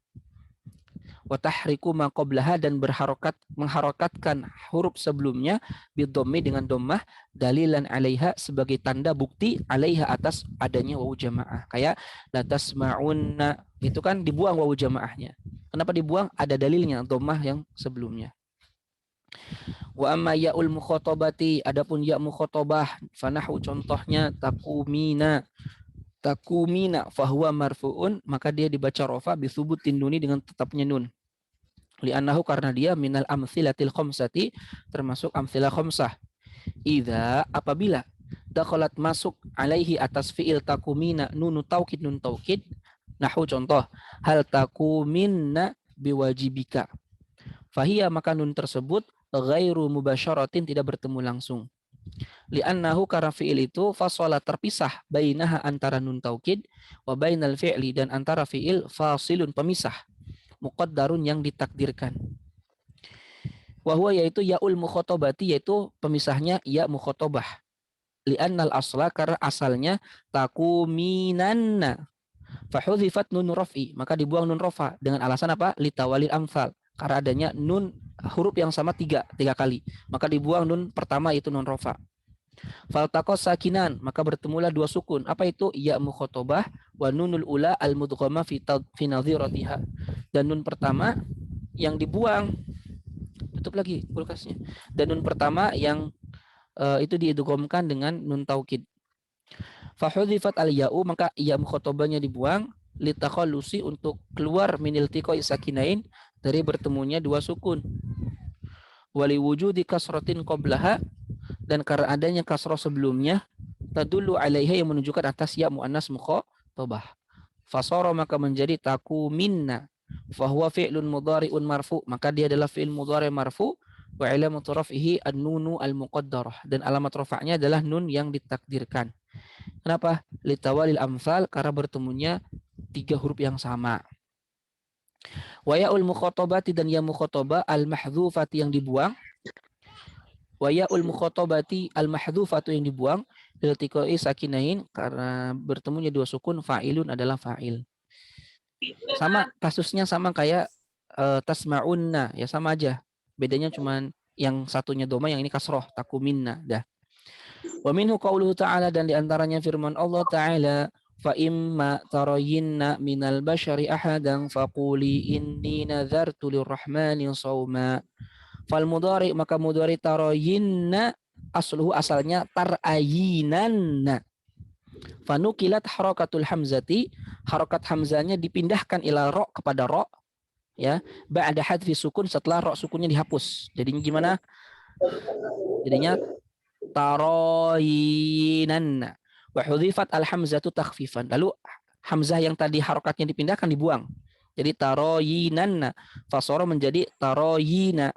Wa tahriku ma qablaha dan mengharokatkan huruf sebelumnya bidhammi dengan dhammah dalilan 'alaiha sebagai tanda bukti 'alaiha atas adanya wawu jamaah. Kayak la tasma'unna itu kan dibuang wawu jamaahnya. Kenapa dibuang? Ada dalilnya dhammah yang sebelumnya. Wa amma ya'ul mukhatabati adapun ya mukhatabah fanahu contohnya taqumina takumina fahuwa marfu'un, maka dia dibaca rofa bisubutin nuni dengan tetapnya nun. Li'annahu karena dia minal amsilatil khamsati, termasuk amsilah khamsah. Idza apabila dakhalat masuk alaihi atas fi'il takumina nunu taukid nun taukid. Nahu contoh, hal takuminna biwajibika. Fahiyya maka nun tersebut ghairu mubasyaratin, tidak bertemu langsung. Li'annahu karena fi'il itu fasola terpisah bainaha antara nun taukid wa bainal fi'li dan antara fi'il fasilun pemisah muqaddarun yang ditakdirkan. Wahwa yaitu ya'ul mukhotabati, yaitu pemisahnya ya mukhotobah. Li'annal asla karena asalnya takuminanna fahudhifat nun raf'i, maka dibuang nun rafa dengan alasan apa? Litawalil amsal, karena adanya nun huruf yang sama tiga kali, maka dibuang nun pertama itu nun rafa. Faltaqas sakinan, maka bertemulah dua sukun. Apa itu? Ya mukhotobah wa nunul ula al mudghama fi nadhiratiha. Dan nun pertama yang dibuang, tutup lagi kulkasnya. Dan nun pertama yang itu diidghamkan dengan nun taukid. Fahudhifat al ya'u, maka ya mukhotobahnya dibuang litakhallusi, untuk keluar min iltiqai sakinain, dari bertemunya dua sukun. Wali wujudi kasratin qablaha, dan karena adanya kasroh sebelumnya, tadullu alaiha, yang menunjukkan atas ya muannas mukhatabah. Fasara maka menjadi takuminna, fahuwa fi'lun mudhari'un marfu, maka dia adalah fi'il mudhari' marfu, wa alamatu raf'ihi an-nunu al-muqaddarah, dan alamat rafa'nya adalah nun yang ditakdirkan. Kenapa? Litawalil amsal, karena bertemunya tiga huruf yang sama. Wa ya'ul mukhatabati, dan ya mukhatabah al-mahdhufati yang dibuang. Wa ya'ul mukhatabati al-mahdhufatu yang dibuang, iltiqai sakinain, karena bertemunya dua sukun, fa'ilun adalah fa'il. Sama kasusnya, sama kayak tasma'unna, ya sama aja. Bedanya cuman yang satunya doma, yang ini kasroh, takuminna dah. Wa minhu qauluhu ta'ala, dan diantaranya firman Allah Ta'ala, fa imma tarayinna minal bashari ahadan faquli inni nadhartu lirrahmani sawma. Fal mudhari, maka mudhari tarayinna asluhu, asalnya tarayinanna. Fanukilat harakatul hamzati, harakat hamzanya dipindahkan ila ro, kepada ro, ya, ba'da hadfi sukun, setelah ro sukunnya dihapus. Jadinya gimana? Jadinya tarayinanna wa hudhifat al hamzatu takhfifan. Lalu hamzah yang tadi harakatnya dipindahkan dibuang. Jadi tarayinanna fasara menjadi tarayina.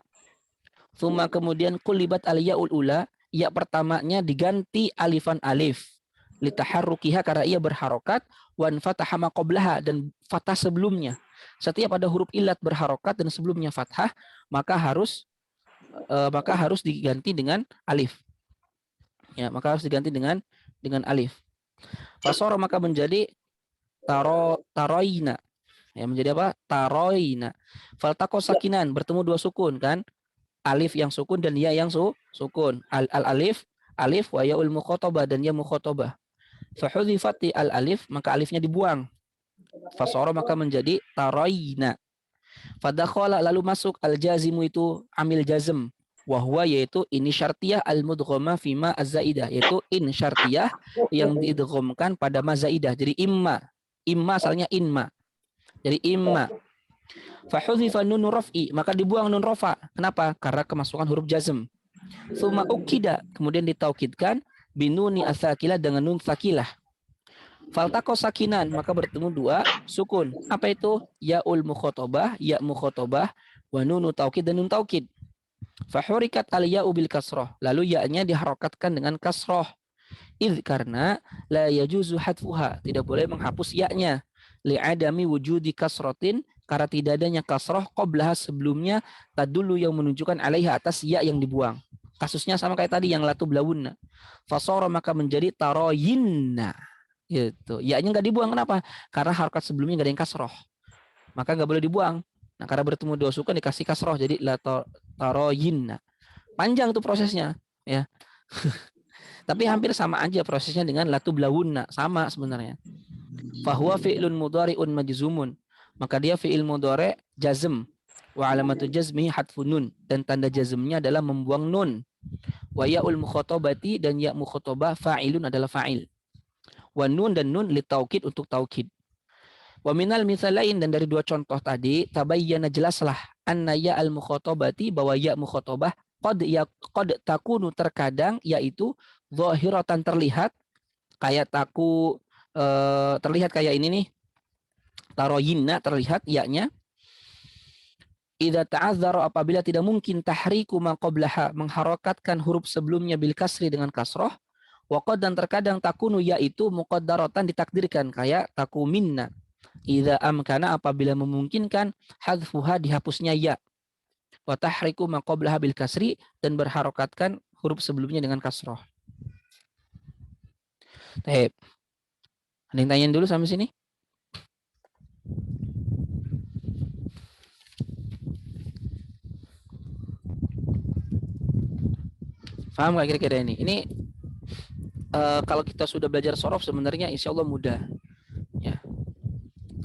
Thumma kemudian kulibat al ya'ul ula, ya pertamanya diganti alifan alif litaharrukiha, karena ia berharokat, wan fataha ma qablaha, dan fathah sebelumnya. Setiap ada huruf ilat berharokat dan sebelumnya fathah, maka harus diganti dengan alif. Ya, maka harus diganti dengan alif. Fasara maka menjadi taroina. Ya, menjadi apa? Taroina. Faltaqo sakinan, bertemu dua sukun kan? Alif yang sukun dan ya yang sukun. Alif wa yaul mukhatabah, dan ya mukhatabah. Fahudhifati al alif, maka alifnya dibuang. Fasara maka menjadi taroina. Fadakhala, lalu masuk al jazimu, itu amil jazm. Wahwa yaitu ini syartiyah al mudghama fima az-zaidah, yaitu in syartiyah yang diidghamkan pada ma zaidah. Jadi imma asalnya inma. Jadi imma. Fahudhifa nun raf'i, maka dibuang nun rafa. Kenapa? Karena kemasukan huruf jazm. Tsumma ukida, kemudian ditaukidkan binuni as-sakilah, dengan nun sakilah. Faltaqo sakinan, maka bertemu dua sukun. Apa itu? Ya'ul mukhatabah, ya mukhatabah, wa nunu taukid, dan nun taukid. Fahurikat al ya'u bil kasroh, lalu ya-nya diharokatkan dengan kasroh. Idh, karena la yajuzu hadfuha, tidak boleh menghapus ya-nya. Li'adami wujudi kasrotin, karena tidak adanya kasroh qablaha sebelumnya, tadulu yang menunjukkan alaiha atas ya yang dibuang. Kasusnya sama kayak tadi yang latu blawunna. Fasara maka menjadi taroyinna. Gitu. Ya-nya nggak dibuang, kenapa? Karena harokat sebelumnya nggak ada yang kasroh, maka nggak boleh dibuang. Nah, karena bertemu dua sukun dikasih kasroh, jadi la taroyinna. Panjang tuh prosesnya, ya. Tapi hampir sama aja prosesnya dengan latu blawunna, sama sebenarnya. Fahuwa fi'lun mudhari'un majzumun, maka dia fi'il mudhari' jazm. Wa alamatu jazmihi hadfun nun, dan tanda jazmnya adalah membuang nun. Wa ya'ul mukhatabati, dan ya mukhatabah fa'ilun adalah fa'il. Wa nun dan nun li taukid untuk taukid. Wa minal misalain dan dari dua contoh tadi tabayyana jelaslah anna ya al mukhatabati bahwa ya mukhatabah qad takunu terkadang yaitu zahiratan terlihat kayak terlihat kayak ini nih. Taroyinna terlihat yaknya idza ta'azzara apabila tidak mungkin tahriku ma qablaha mengharokatkan huruf sebelumnya bil kasri dengan kasroh wa qad dan terkadang takunu yaitu muqaddaratan ditakdirkan kayak takuminna idza amkana apabila memungkinkan hadzfuha dihapusnya ya wa tahriku ma qablaha bil kasri dan berharokatkan huruf sebelumnya dengan kasroh. Baik. Ada yang tanyain dulu sampai sini? Paham nggak kira-kira ini? Ini kalau kita sudah belajar sorof sebenarnya insya Allah mudah. Ya.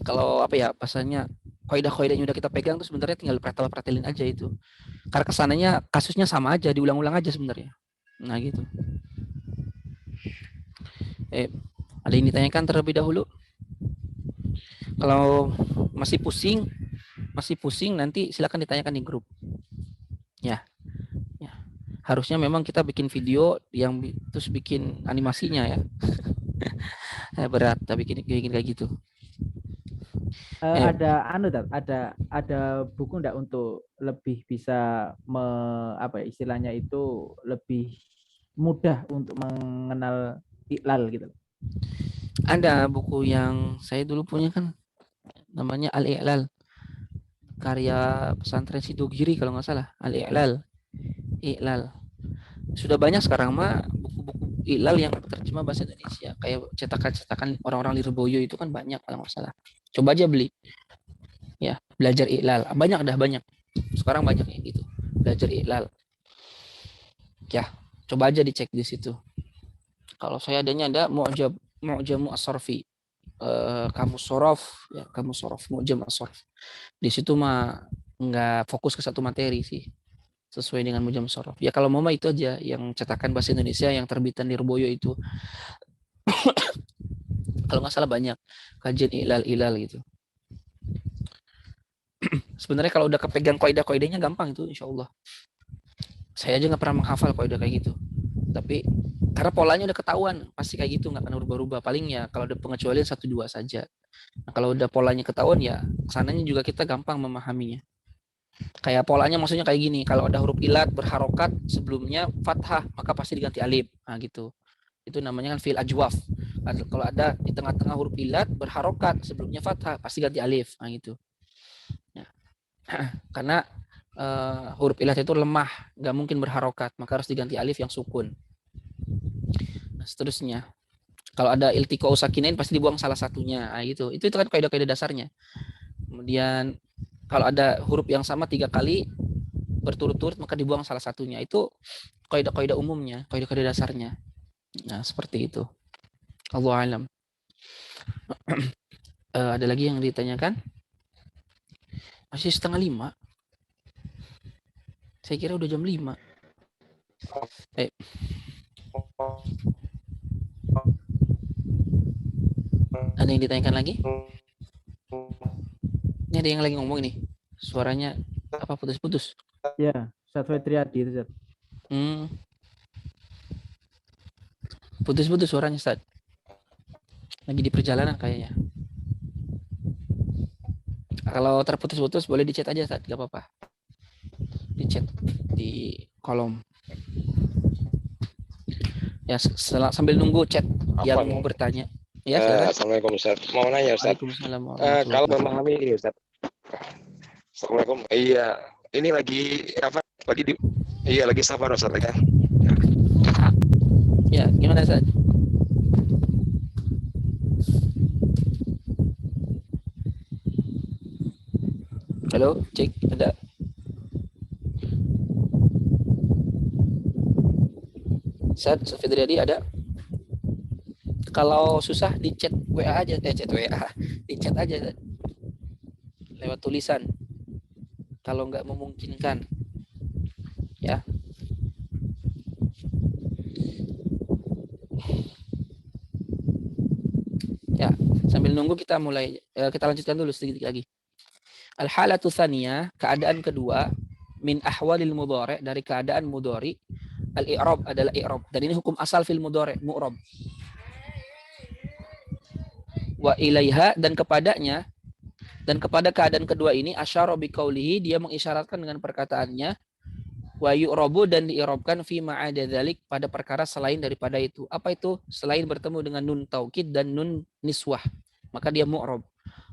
Kalau apa ya pasalnya kaidah-kaidah yang udah kita pegang tuh sebenarnya tinggal pretelin aja itu. Karena kesananya kasusnya sama aja, diulang-ulang aja sebenarnya. Nah gitu. Ada yang ditanyakan terlebih dahulu? Kalau masih pusing nanti silakan ditanyakan di grup. Ya. Harusnya memang kita bikin video yang terus bikin animasinya ya. Berat tapi bikin kayak gitu. Ada buku enggak untuk lebih bisa istilahnya itu lebih mudah untuk mengenal iklal gitu. Ada buku yang saya dulu punya kan namanya Al-I'lal karya pesantren Sidogiri kalau nggak salah. Al-I'lal. Sudah banyak sekarang mah buku-buku I'lal yang terjemah bahasa Indonesia kayak cetakan-cetakan orang-orang Lirboyo itu kan banyak kalau nggak salah. Coba aja beli. Ya, belajar I'lal. Banyak sekarang banyak yang gitu. Belajar I'lal. Ya, coba aja dicek di situ. Kalau saya adanya ada Mu'jamu as-Sarfi. Kamus Sorof, ya Kamus Sorof, Mu'jam as-Sarf. Di situ mah nggak fokus ke satu materi sih. Sesuai dengan Mu'jam as-Sorof. Ya kalau mau mah itu aja yang cetakan bahasa Indonesia yang terbitan Lirboyo itu. Kalau nggak salah banyak kajian I'lal gitu. Sebenarnya kalau udah kepegang kaidah-kaidahnya gampang itu insya Allah. Saya aja nggak pernah menghafal kaidah kayak gitu. Tapi karena polanya udah ketahuan, pasti kayak gitu, nggak akan berubah-ubah. Paling ya kalau ada pengecualian 1-2 saja. Nah, kalau udah polanya ketahuan ya kesananya juga kita gampang memahaminya. Kayak polanya maksudnya kayak gini, kalau ada huruf ilat berharokat sebelumnya fathah, maka pasti diganti alif. Nah gitu. Itu namanya kan fi'il ajwaf. Kalau ada di tengah-tengah huruf ilat berharokat sebelumnya fathah, pasti ganti alif. Nah gitu. Ya. Karena huruf ilat itu lemah, nggak mungkin berharokat, maka harus diganti alif yang sukun. Nah, seterusnya. Kalau ada iltiqa'u sakinain pasti dibuang salah satunya. Nah, itu kan kaidah-kaidah dasarnya. Kemudian kalau ada huruf yang sama 3 kali berturut-turut maka dibuang salah satunya. Itu kaidah-kaidah umumnya, kaidah-kaidah dasarnya. Nah, seperti itu. Allahu a'lam. Ada lagi yang ditanyakan? Masih 4:30. Saya kira udah jam 5. Ada yang ditanyakan lagi? Ini ada yang lagi ngomong nih. Suaranya apa putus-putus? Ya, Ustaz Fetriadi itu, Ustaz. Putus-putus suaranya, Ustaz. Lagi di perjalanan kayaknya. Kalau terputus-putus boleh di chat aja, Ustaz, enggak apa-apa. Di chat di kolom. Ya, sambil nunggu chat yang mau bertanya. Ya, Assalamualaikum Ustaz. Mau nanya Ustaz. Kalau memahami ini Ustaz. Assalamualaikum. Iya, ini lagi apa? Lagi safar Ustaz ya. Ya, gimana Ustaz? Halo, cek ada. Ustaz Fetriadi ada? Kalau susah di chat WA aja, di chat aja lewat tulisan. Kalau nggak memungkinkan, ya. Sambil nunggu kita mulai, kita lanjutkan dulu sedikit lagi. Al-halatu tsaniyah, keadaan kedua, min ahwalil mudhari', dari keadaan mudhari', al-i'rab adalah i'rab. Dan ini hukum asal fil mudhari', mu'rab. Wa ilaiha, dan kepadanya, dan kepada keadaan kedua ini asyara biqaulihi, dia mengisyaratkan dengan perkataannya, wa yu'rabu, dan di'irabkan fi ma'ada dzalik, pada perkara selain daripada itu. Apa itu? Selain bertemu dengan nun taukid dan nun niswah, maka dia mu'rab.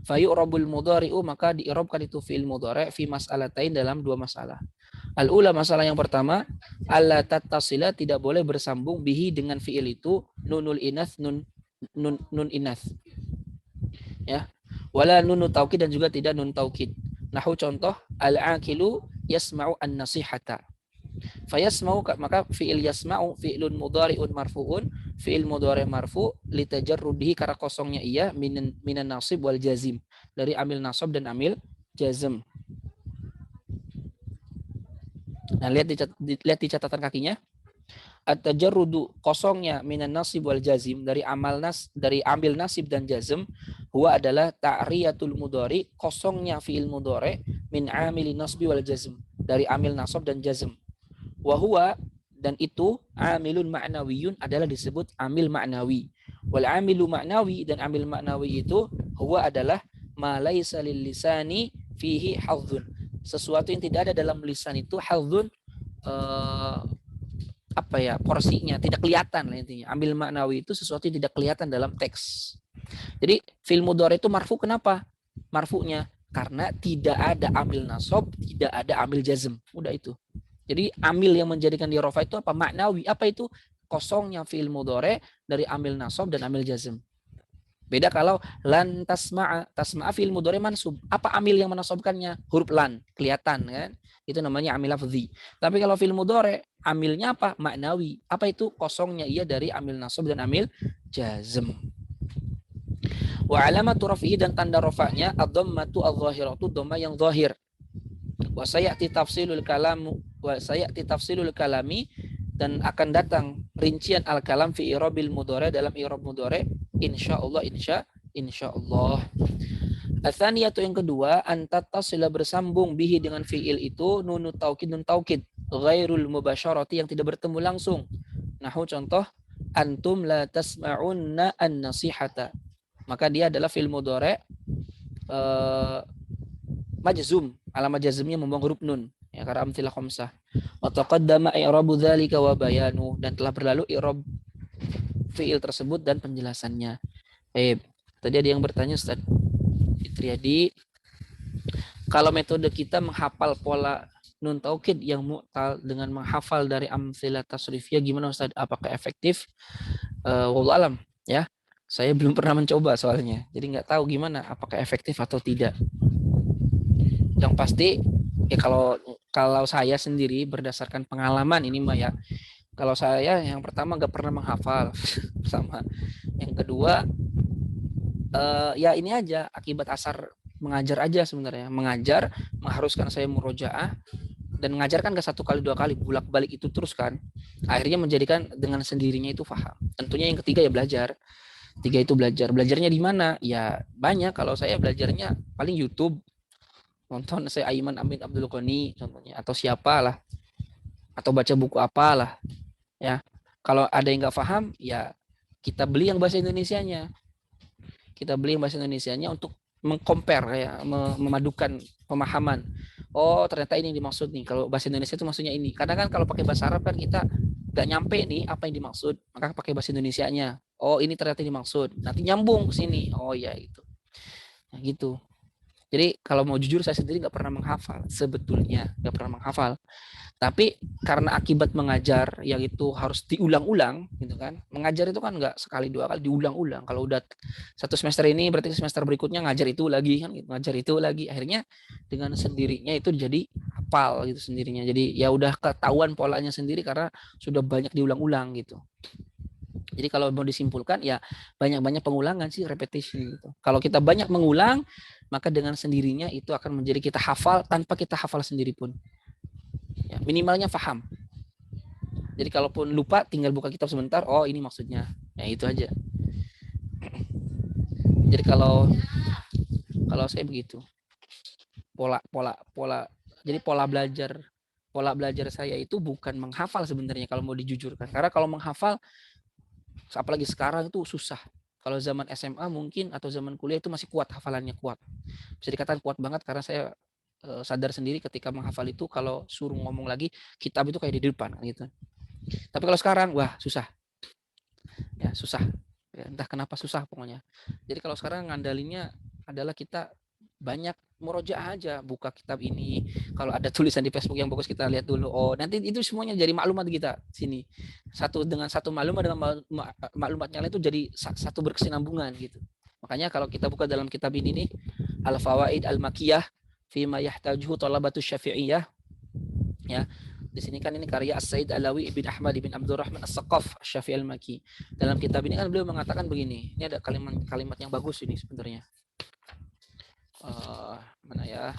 Fa yu'rabul mudhari'u, maka di'irabkan itu fi'il mudhari' fi mas'alatain, dalam dua masalah. Al-ula, masalah yang pertama, alla tattasila, tidak boleh bersambung bihi, dengan fi'il itu, nunul inath, nun inath. Ya. Wala nunu taukid, dan juga tidak nun taukid. Nahu contoh, al-aqilu yasma'u an-nasihata. Fayasma'u, maka fi'il yasma'u fi'lun mudhari'un marfu'un, fi'il mudhari' marfu' litajarrudihi, karena kosongnya iya, minan nasib wal jazim, dari amil nasab dan amil jazm. Nah, lihat di catatan kakinya. At-tajarrudu, kosongnya, minan nasib wal jazim, dari amil nasib dan jazm, huwa adalah ta'riyatul mudhari', kosongnya fi'il mudhari' min amil nasbi wal jazm, dari amil nasab dan jazm. Wa huwa, dan itu, amilun ma'nawiyun, adalah disebut amil ma'nawi. Wal amilu ma'nawi, dan amil ma'nawi itu, huwa adalah ma laisa lil lisani fihi hadzun, sesuatu yang tidak ada dalam lisan itu, hadzun, porsinya tidak kelihatan lah intinya. Amil maknawi itu sesuatu yang tidak kelihatan dalam teks. Jadi fi'il mudhari itu marfu, kenapa marfunya? Karena tidak ada amil nasab, tidak ada amil jazm. Udah itu. Jadi amil yang menjadikan dia rafa itu apa? Maknawi. Apa itu? Kosongnya fi'il mudhari dari amil nasab dan amil jazm. Beda kalau lan tasma'a fi'il mudhari mansub. Apa amil yang menasabkannya? Huruf lan, kelihatan kan? Itu namanya amil lafzi. Tapi kalau fi'il mudhari amilnya apa? Maknawi. Apa itu? Kosongnya ia dari amil nasab dan amil jazm. Wa alamatu raf'ihi, dan tanda rafa'nya ad-dhammatu adh-dhahiratu, dhamma yang zahir. Wa sayati tafsilul kalami, dan akan datang rincian al-kalam fi i'rabil mudhari, dalam i'rab mudhari, insyaallah, insyaallah. Ats-tsaniyatu, yang kedua, antattasila, bersambung bihi, dengan fi'il itu, nun taukid ghairul mubasyarati, yang tidak bertemu langsung. Nahu contoh, antum la tasma'unna an-nasihata, maka dia adalah fi'il mudhari majzum, alamat jazmnya membuang huruf nun, ya, karena amtsilah khamsah. Wa taqaddama i'rabu dzalika wa bayanu, dan telah berlalu i'rab fi'il tersebut dan penjelasannya. Tadi ada yang bertanya, Ustaz Fitriadi, kalau metode kita menghafal pola nun taukid yang mu'tal dengan menghafal dari amtsilah tasrifiyah, gimana Ustaz? Apakah efektif? Wallahu alam, ya. Saya belum pernah mencoba soalnya, jadi nggak tahu gimana, apakah efektif atau tidak. Yang pasti, ya kalau saya sendiri berdasarkan pengalaman ini mah ya, kalau saya yang pertama nggak pernah menghafal, sama. Yang kedua, ya ini aja akibat asar mengajar aja sebenarnya. Mengajar mengharuskan saya murojaah, dan mengajar kan gak satu kali dua kali, bolak-balik itu terus kan. Akhirnya menjadikan dengan sendirinya itu paham. Tentunya yang ketiga ya belajar. Tiga itu belajar. Belajarnya di mana? Ya banyak. Kalau saya belajarnya paling YouTube. Nonton saya Aiman Amin Abdul Qani contohnya, atau siapalah, atau baca buku apalah, ya. Kalau ada yang nggak paham, ya kita beli yang bahasa Indonesianya. Kita beli yang bahasa Indonesianya untuk mengcompare, ya, memadukan pemahaman. Oh ternyata ini yang dimaksud nih. Kalau bahasa Indonesia itu maksudnya ini. Kadang kan kalau pakai bahasa Arab kan kita nggak nyampe nih apa yang dimaksud, maka pakai bahasa Indonesianya. Oh ini ternyata dimaksud. Nanti nyambung ke sini. Oh ya itu. Nah, gitu. Jadi kalau mau jujur saya sendiri nggak pernah menghafal, sebetulnya nggak pernah menghafal. Tapi karena akibat mengajar yang itu harus diulang-ulang, gitu kan? Mengajar itu kan nggak sekali dua kali, diulang-ulang. Kalau udah satu semester ini, berarti semester berikutnya ngajar itu lagi kan? Ngajar itu lagi. Akhirnya dengan sendirinya itu jadi hafal gitu sendirinya. Jadi ya udah ketahuan polanya sendiri karena sudah banyak diulang-ulang gitu. Jadi kalau mau disimpulkan ya banyak-banyak pengulangan sih, repetition gitu. Kalau kita banyak mengulang, maka dengan sendirinya itu akan menjadi kita hafal tanpa kita hafal sendiri pun. Ya, minimalnya paham. Jadi kalaupun lupa tinggal buka kitab sebentar, oh ini maksudnya. Ya itu aja. Jadi kalau saya begitu. Jadi pola belajar saya itu bukan menghafal sebenarnya kalau mau dijujurkan. Karena kalau menghafal, apalagi sekarang itu susah. Kalau zaman SMA mungkin atau zaman kuliah itu masih kuat, hafalannya kuat. Bisa dikatakan kuat banget karena saya sadar sendiri ketika menghafal itu kalau suruh ngomong lagi kitab itu kayak di depan gitu. Tapi kalau sekarang wah susah. Ya susah. Ya, entah kenapa susah pokoknya. Jadi kalau sekarang ngandalinnya adalah kita banyak murojaah aja, buka kitab ini. Kalau ada tulisan di Facebook yang bagus kita lihat dulu. Oh, nanti itu semuanya jadi maklumat kita sini. Satu dengan satu maklumat dengan maklumatnya lain itu jadi satu berkesinambungan gitu. Makanya kalau kita buka dalam kitab ini nih, Al-Fawaid Al-Makiyah fima yahtajuhu talabatus Syafi'iyah. Ya. Di sini kan ini karya As-Said Alawi ibn Ahmad ibn Abdurrahman As-Saqaf Syafi'i Al-Maki. Dalam kitab ini kan beliau mengatakan begini. Ini ada kalimat yang bagus ini sebenarnya. Mana ya?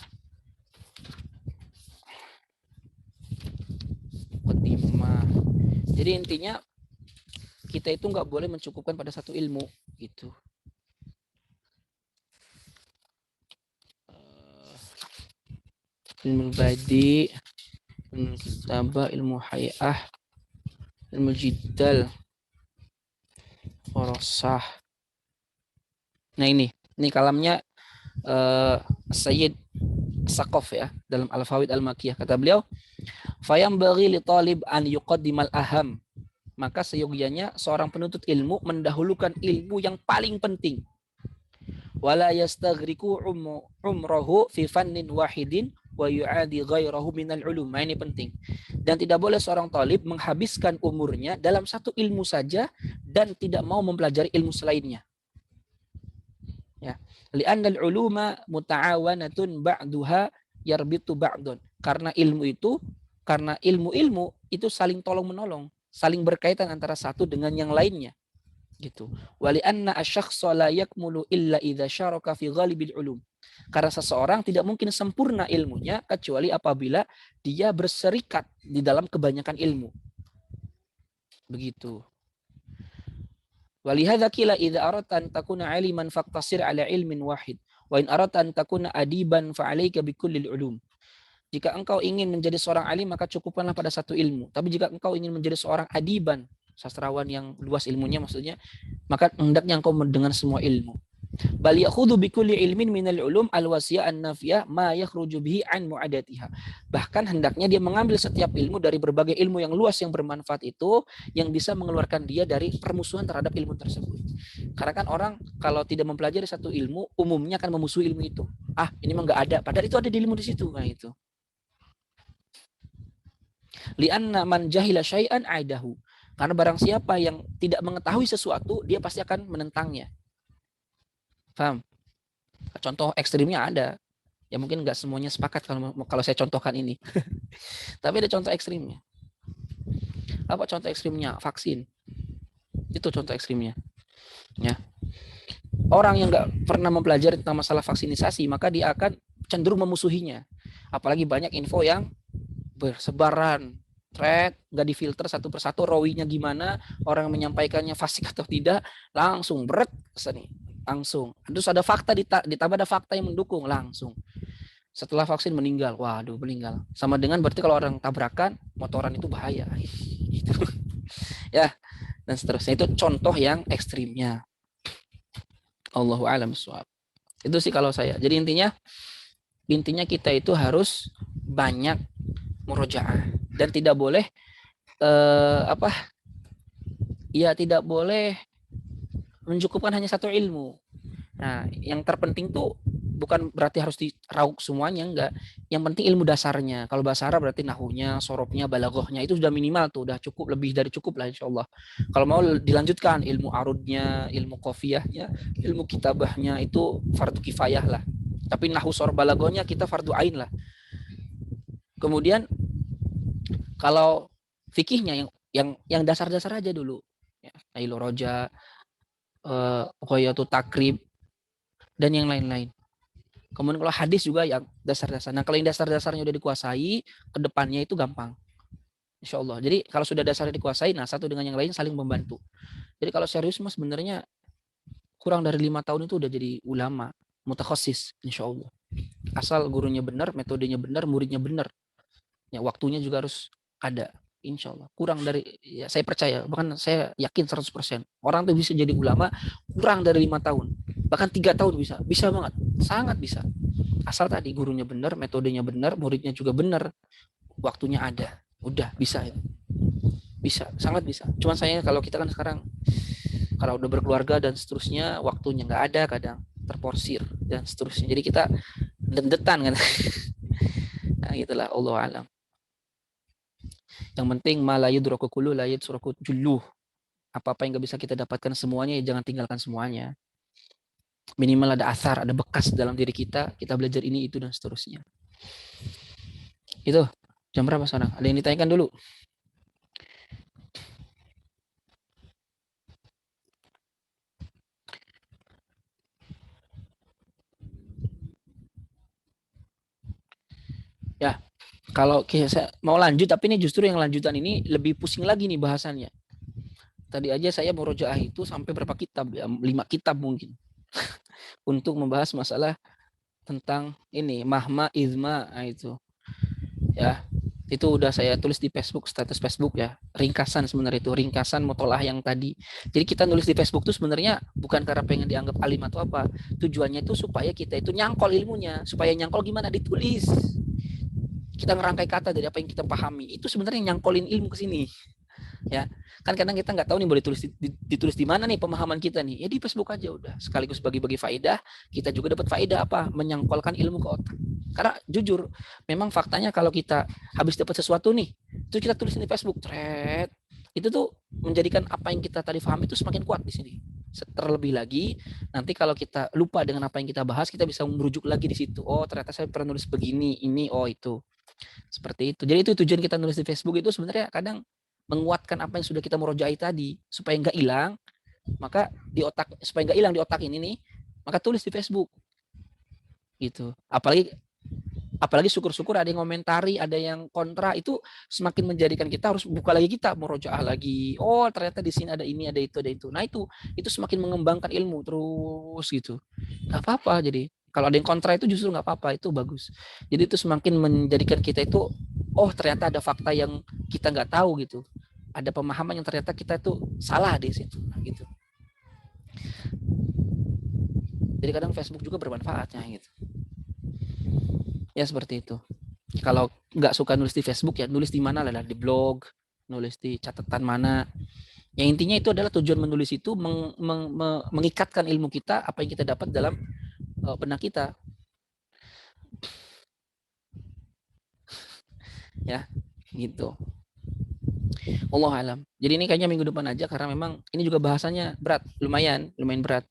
Muqaddimah. Jadi intinya kita itu nggak boleh mencukupkan pada satu ilmu gitu. Ilmu badi, ilmu kitabah, ilmu hay'ah, ilmu jidal, warasah. Nah ini kalamnya Sayyid Saqaf ya dalam Al-Fawaid Al-Makiyah. Kata beliau, "Fayambaghi li talib an yuqaddimal aham." Maka seyogianya seorang penuntut ilmu mendahulukan ilmu yang paling penting. Wala yastaghriqu umrahu fi fannin wahidin wa yu'adi ghairahu minal ulum. Ini penting. Dan tidak boleh seorang talib menghabiskan umurnya dalam satu ilmu saja dan tidak mau mempelajari ilmu selainnya. Ya. Li'annal uluma muta'awanatun ba'duha yarbitu ba'dun. Karena ilmu itu saling tolong-menolong, saling berkaitan antara satu dengan yang lainnya. Gitu. Wa li'anna asy-syakhsa la yakmulu illa idza syaraka fi ghalibil ulum. Karena seseorang tidak mungkin sempurna ilmunya kecuali apabila dia berserikat di dalam kebanyakan ilmu. Begitu. Walihadza qila idza aradta an takuna 'aliman faqtasir 'ala 'ilmin wahid wa in aradta an takuna adiban fa 'alaika bikullil 'ulum. Jika engkau ingin menjadi seorang alim maka cukupkanlah pada satu ilmu. Tapi jika engkau ingin menjadi seorang adiban, sastrawan yang luas ilmunya maksudnya, maka hendaknya engkau dengan semua ilmu. Bal yakhudhu bikulli ilmin minal 'ulum al-wasiyah an-nafiyah ma yakhruju bihi an mu'adatiha. Bahkan hendaknya dia mengambil setiap ilmu dari berbagai ilmu yang luas yang bermanfaat itu yang bisa mengeluarkan dia dari permusuhan terhadap ilmu tersebut. Karena kan orang kalau tidak mempelajari satu ilmu umumnya akan memusuhi ilmu itu. Ini mah enggak ada, padahal itu ada di ilmu di situ. Nah itu. Li'anna man jahila syai'an aidahu. Karena barang siapa yang tidak mengetahui sesuatu, dia pasti akan menentangnya. Paham? Contoh ekstrimnya ada. Ya mungkin nggak semuanya sepakat kalau saya contohkan ini. Tapi ada contoh ekstrimnya. Apa contoh ekstrimnya? Vaksin. Itu contoh ekstrimnya. Ya. Orang yang nggak pernah mempelajari tentang masalah vaksinisasi, maka dia akan cenderung memusuhinya. Apalagi banyak info yang bersebaran, nggak difilter satu persatu, rawinya gimana, orang menyampaikannya fasik atau tidak, langsung berat kesini. Langsung. Terus ada fakta ditambah ada fakta yang mendukung langsung. Setelah vaksin meninggal. Waduh, meninggal. Sama dengan berarti kalau orang tabrakan motoran itu bahaya. Gitu. Ya, dan seterusnya. Itu contoh yang ekstrimnya. Allahu a'lam bishawab. Itu sih kalau saya. Jadi intinya kita itu harus banyak murojaah dan tidak boleh tidak boleh mencukupkan hanya satu ilmu. Nah, yang terpenting tuh bukan berarti harus dirauk semuanya, enggak. Yang penting ilmu dasarnya. Kalau bahasa Arab berarti nahunya, sorobnya, balaghahnya itu sudah minimal tuh, udah cukup, lebih dari cukup lah insyaallah. Kalau mau dilanjutkan ilmu arudnya, ilmu qafiyahnya, ilmu kitabahnya itu fardu kifayah lah. Tapi nahu sorob balaghahnya kita fardu ain lah. Kemudian kalau fikihnya yang dasar-dasar aja dulu. Ya, Nailu Roja, Qoyatul Takrib dan yang lain-lain. Kemudian kalau hadis juga yang dasar-dasar. Nah, kalau yang dasar-dasarnya udah dikuasai, ke depannya itu gampang. Insyaallah. Jadi kalau sudah dasarnya dikuasai, nah satu dengan yang lain saling membantu. Jadi kalau serius mas sebenarnya kurang dari 5 tahun itu udah jadi ulama mutakhasis insya Allah. Asal gurunya benar, metodenya benar, muridnya benar. Ya, waktunya juga harus ada. Insya Allah. Kurang dari, ya saya percaya, bahkan saya yakin 100%. Orang tuh bisa jadi ulama kurang dari 5 tahun. Bahkan 3 tahun bisa. Bisa banget. Sangat bisa. Asal tadi gurunya benar, metodenya benar, muridnya juga benar. Waktunya ada. Udah, bisa ya. Bisa, sangat bisa. Cuman saya kalau kita kan sekarang, kalau udah berkeluarga dan seterusnya, waktunya nggak ada, kadang terporsir dan seterusnya. Jadi kita dendetan kan. Nah, itulah Allah alam. Yang penting malayud rokokulu layud surokut juluh. Apa-apa yang nggak bisa kita dapatkan semuanya, ya jangan tinggalkan semuanya. Minimal ada asar, ada bekas dalam diri kita. Kita belajar ini, itu, dan seterusnya. Itu jam berapa sekarang? Ada yang ditanyakan dulu? Ya, kalau saya mau lanjut, tapi ini justru yang lanjutan ini lebih pusing lagi nih bahasannya. Tadi aja saya murojaah itu sampai berapa kitab? Ya, 5 kitab mungkin. Untuk membahas masalah tentang ini mahma izma, itu. Ya, itu udah saya tulis di Facebook, status Facebook ya. Ringkasan sebenarnya itu, ringkasan mutolaah yang tadi. Jadi kita nulis di Facebook itu sebenarnya bukan karena pengen dianggap alim atau apa. Tujuannya itu supaya kita itu nyangkol ilmunya. Supaya nyangkol gimana? Ditulis. Kita ngerangkai kata dari apa yang kita pahami. Itu sebenarnya nyangkolin ilmu ke sini. Ya, kan kadang kita nggak tahu nih boleh ditulis di mana nih pemahaman kita nih. Ya di Facebook aja udah. Sekaligus bagi-bagi faedah, kita juga dapat faedah apa? Menyangkolkan ilmu ke otak. Karena jujur, memang faktanya kalau kita habis dapat sesuatu nih, terus kita tulis di Facebook, thread, itu tuh menjadikan apa yang kita tadi paham itu semakin kuat di sini. Terlebih lagi, nanti kalau kita lupa dengan apa yang kita bahas, kita bisa merujuk lagi di situ. Oh, ternyata saya pernah nulis begini, ini, oh itu. Seperti itu. Jadi itu tujuan kita nulis di Facebook itu sebenarnya kadang menguatkan apa yang sudah kita murojaah tadi supaya nggak hilang, maka di otak, supaya nggak hilang di otak ini nih, maka tulis di Facebook gitu. Apalagi syukur-syukur ada yang komentari, ada yang kontra, itu semakin menjadikan kita harus buka lagi, kita murojaah lagi. Oh ternyata di sini ada ini, ada itu, ada itu. Nah itu semakin mengembangkan ilmu terus gitu. Nggak apa-apa. Jadi kalau ada yang kontra itu justru nggak apa-apa, itu bagus. Jadi itu semakin menjadikan kita itu, oh ternyata ada fakta yang kita nggak tahu gitu. Ada pemahaman yang ternyata kita itu salah di situ gitu. Jadi kadang Facebook juga bermanfaatnya gitu. Ya seperti itu. Kalau nggak suka nulis di Facebook ya nulis di mana lah, di blog, nulis di catatan mana. Yang intinya itu adalah tujuan menulis itu mengikatkan ilmu kita, apa yang kita dapat dalam benak kita. Ya, gitu. Allah alam. Jadi ini kayaknya minggu depan aja karena memang ini juga bahasanya berat, lumayan berat.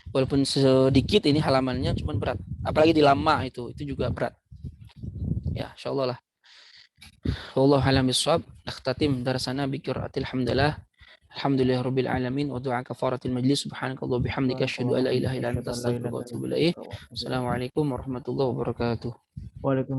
Walaupun sedikit ini halamannya cuman berat. Apalagi di lama itu juga berat. Ya, insyaallah lah. Wallahu a'lam bishawab. Nakhtatim darsana bi qiraatil hamdalah. Alhamdulillahirabbil alamin wa du'a kafaratil majlis. Subhanakallah bihamdika asyhadu an la ilaha illa anta astaghfiruka wa atubu ilaik. Assalamualaikum warahmatullahi wabarakatuh. Waalaikumsalam.